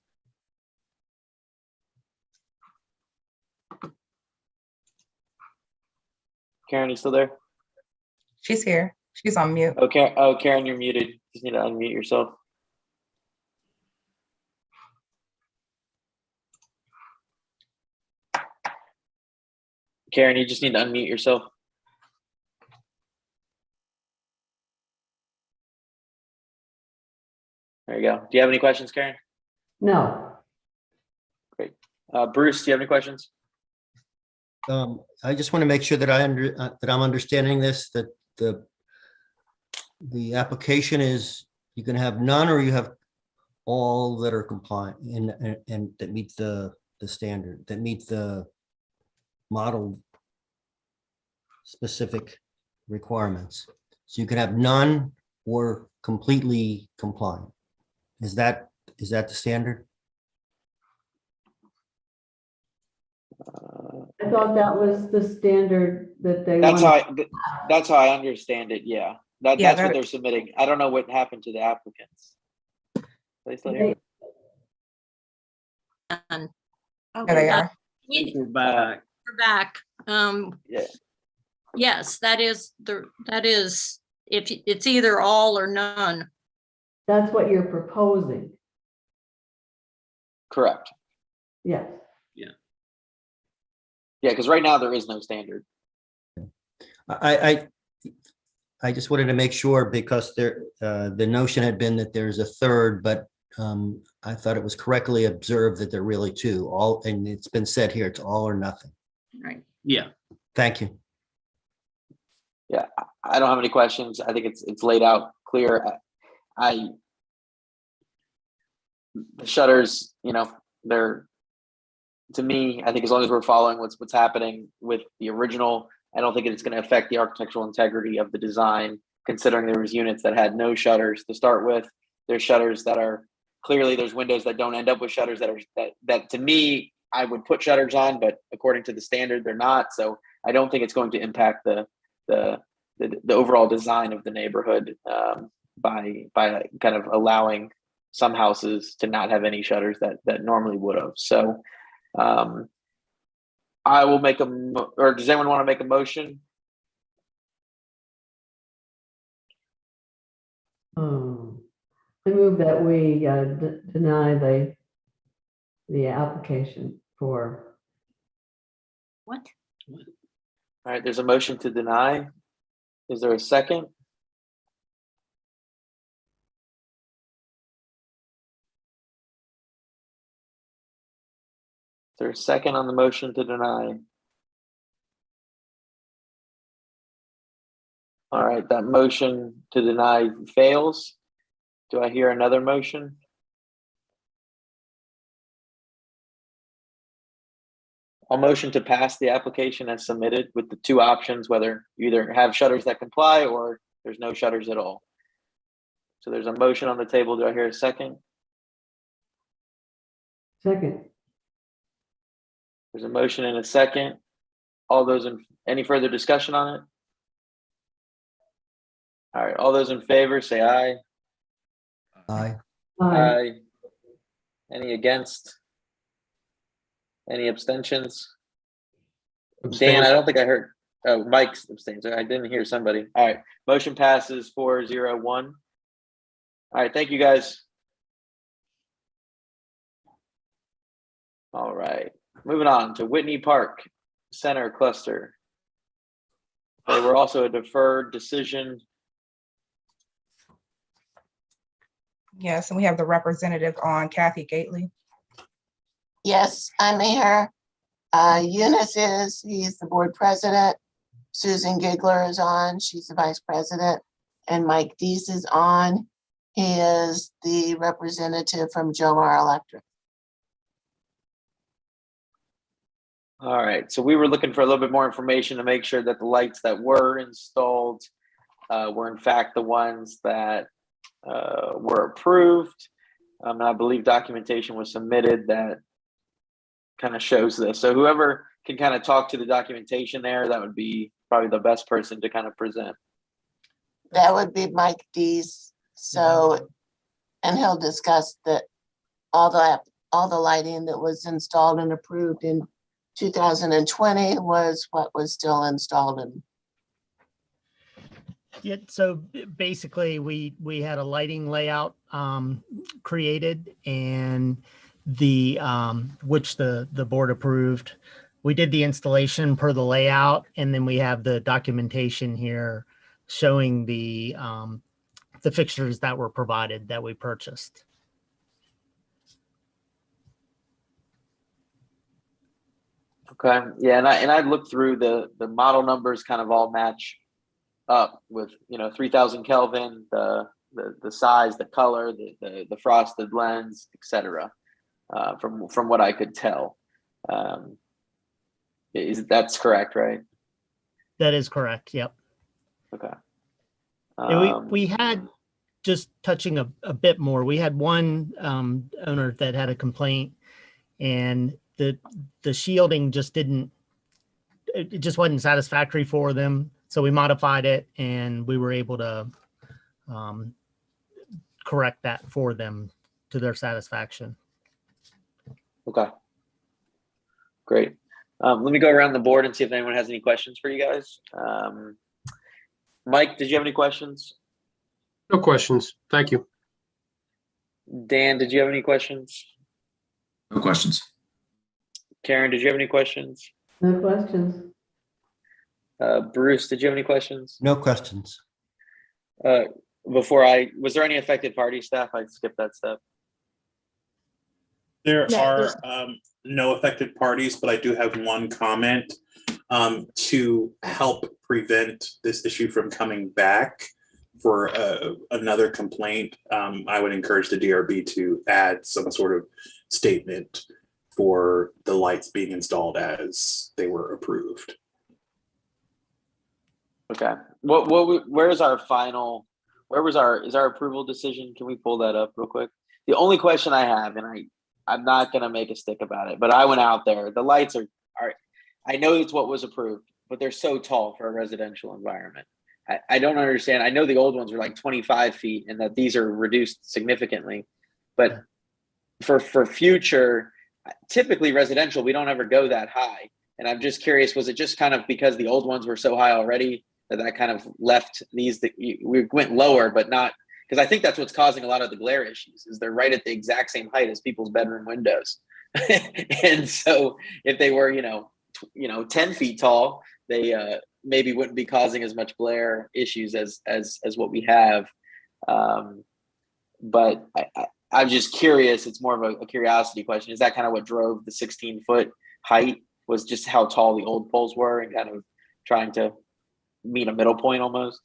Karen, you still there?
She's here. She's on mute.
Okay. Oh, Karen, you're muted. You just need to unmute yourself. Karen, you just need to unmute yourself. There you go. Do you have any questions, Karen?
No.
Great. Bruce, do you have any questions?
I just want to make sure that that I'm understanding this, that the application is, you can have none or you have all that are compliant and that meet the standard, that meet the model specific requirements. So you can have none or completely compliant. Is that the standard?
I thought that was the standard that they
That's
wanted.
that's how I understand it. Yeah, that's what they're submitting. I don't know what happened to the applicants. They still here?
And
There they are.
We're back.
We're back.
Yeah.
Yes, that is if it's either all or none.
That's what you're proposing.
Correct.
Yes.
Yeah, because right now there is no standard.
I just wanted to make sure, because the notion had been that there's a third, but I thought it was correctly observed that there are really two, all, and it's been said here, it's all or nothing.
Right.
Yeah.
Thank you.
Yeah, I don't have any questions. I think it's laid out clear. The shutters, they're, to me, I think as long as we're following what's happening with the original, I don't think it's going to affect the architectural integrity of the design, considering there was units that had no shutters to start with. There's shutters that are, clearly there's windows that don't end up with shutters that to me, I would put shutters on, but according to the standard, they're not. So I don't think it's going to impact the overall design of the neighborhood by kind of allowing some houses to not have any shutters that normally would have. So I will make or does anyone want to make a motion?
I move that we deny the application for.
What?
All right, there's a motion to deny. Is there a second? Is there a second on the motion to deny? All right, that motion to deny fails. Do I hear another motion? I'll motion to pass the application as submitted with the two options, whether you either have shutters that comply or there's no shutters at all. So there's a motion on the table. Do I hear a second?
Second.
There's a motion and a second. All those in, any further discussion on it? All right, all those in favor say aye.
Aye.
Aye. Any against? Any abstentions? Dan, I don't think I heard. Oh, Mike abstains. I didn't hear somebody. All right, motion passes 4-0-1. All right, thank you guys. All right, moving on to Whitney Park Center Cluster. They were also a deferred decision.
Yes, and we have the representative on, Kathy Gately.
Yes, I'm here. Eunice he's the board president. Susan Giggler is on, she's the vice president. And Mike Deese is on. He is the representative from Jomar Electric.
All right, so we were looking for a little bit more information to make sure that the lights that were installed were in fact the ones that were approved. And I believe documentation was submitted that kind of shows this. So whoever can kind of talk to the documentation there, that would be probably the best person to kind of present.
That would be Mike Deese. So, and he'll discuss that all the lighting that was installed and approved in 2020 was what was still installed in.
Yeah, so basically we had a lighting layout created, and the which the board approved. We did the installation per the layout, and then we have the documentation here showing the fixtures that were provided that we purchased.
Okay, yeah, and I looked through the model numbers, kind of all match up with 3000 Kelvin, the size, the color, the frosted lens, etc. From what I could tell, that's correct, right?
That is correct. Yep.
Okay.
And we had, just touching a bit more, we had one owner that had a complaint, and the shielding just didn't, it just wasn't satisfactory for them. So we modified it, and we were able to correct that for them to their satisfaction.
Okay. Great. Let me go around the board and see if anyone has any questions for you guys. Mike, did you have any questions?
No questions. Thank you.
Dan, did you have any questions?
No questions.
Karen, did you have any questions?
No questions.
Bruce, did you have any questions?
No questions.
Was there any affected party staff? I skipped that step.
There are no affected parties, but I do have one comment to help prevent this issue from coming back for another complaint. I would encourage the DRB to add some sort of statement for the lights being installed as they were approved.
Okay. Is our approval decision? Can we pull that up real quick? The only question I have, and I'm not going to make a stick about it, but I went out there. The lights are, I know it's what was approved, but they're so tall for a residential environment. I don't understand. I know the old ones were like 25 feet and that these are reduced significantly, but for future, typically residential, we don't ever go that high. And I'm just curious, was it just kind of because the old ones were so high already that kind of left these, we went lower, but not, because I think that's what's causing a lot of the glare issues, is they're right at the exact same height as people's bedroom windows. And so if they were, 10 feet tall, they maybe wouldn't be causing as much glare issues as what we have. But I'm just curious, it's more of a curiosity question. Is that kind of what drove the 16-foot height, was just how tall the old poles were and kind of trying to meet a middle point almost?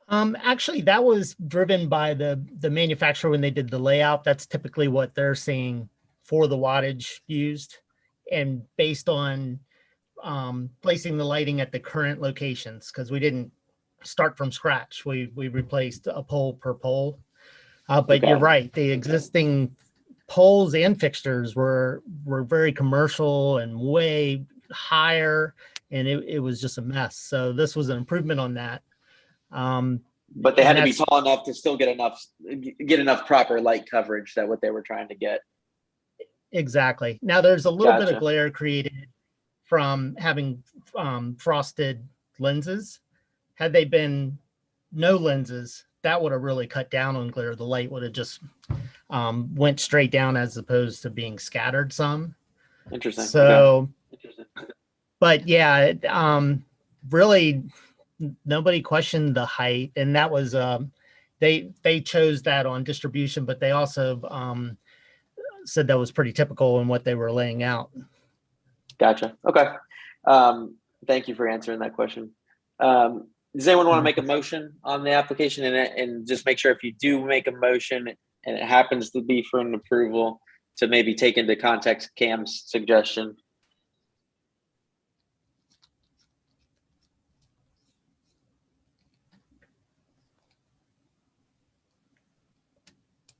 Actually, that was driven by the manufacturer when they did the layout. That's typically what they're seeing for the wattage used, and based on placing the lighting at the current locations, because we didn't start from scratch. We replaced a pole per pole. But
Okay.
you're right, the existing poles and fixtures were very commercial and way higher, and it was just a mess. So this was an improvement on that.
But they had
and
to be
that's-
tall enough to still get enough proper light coverage, that what they were trying to get.
Exactly. Now there's a little bit
Gotcha.
of glare created from having frosted lenses. Had they been no lenses, that would have really cut down on glare. The light would have just went straight down as opposed to being scattered some.
Interesting.
So,
Interesting.
but yeah, really nobody questioned the height, and that was they chose that on distribution, but they also said that was pretty typical in what they were laying out.
Gotcha. Okay. Thank you for answering that question. Does anyone want to make a motion on the application, and just make sure if you do make a motion and it happens to be for an approval, to maybe take into context Cam's suggestion?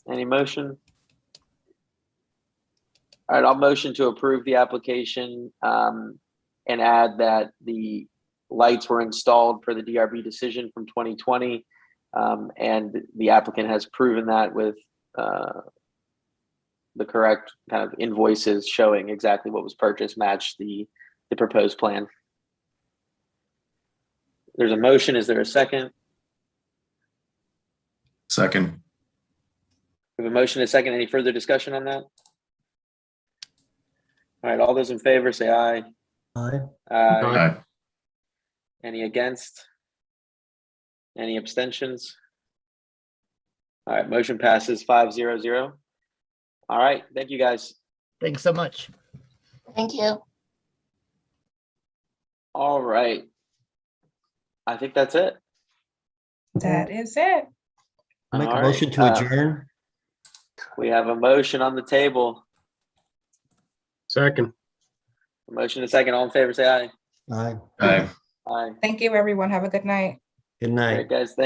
Any motion? All right, I'll motion to approve the application and add that the lights were installed per the DRB decision from 2020, and the applicant has proven that with the correct kind of invoices showing exactly what was purchased matched the proposed plan. There's a motion. Is there a second?
Second.
We have a motion and a second. Any further discussion on that? All right, all those in favor say aye.
Aye.
Aye.
Any against? Any abstentions? All right, motion passes 5-0-0. All right, thank you guys.
Thanks so much.
Thank you.
All right. I think that's it.
That is it.
Make
All
a
right,
motion to adjourn.
We have a motion on the table.
Second.
A motion and a second. All in favor, say aye.
Aye.
Aye.
Aye.
Thank you, everyone. Have a good night.
Good
All
night.
right, guys. Thank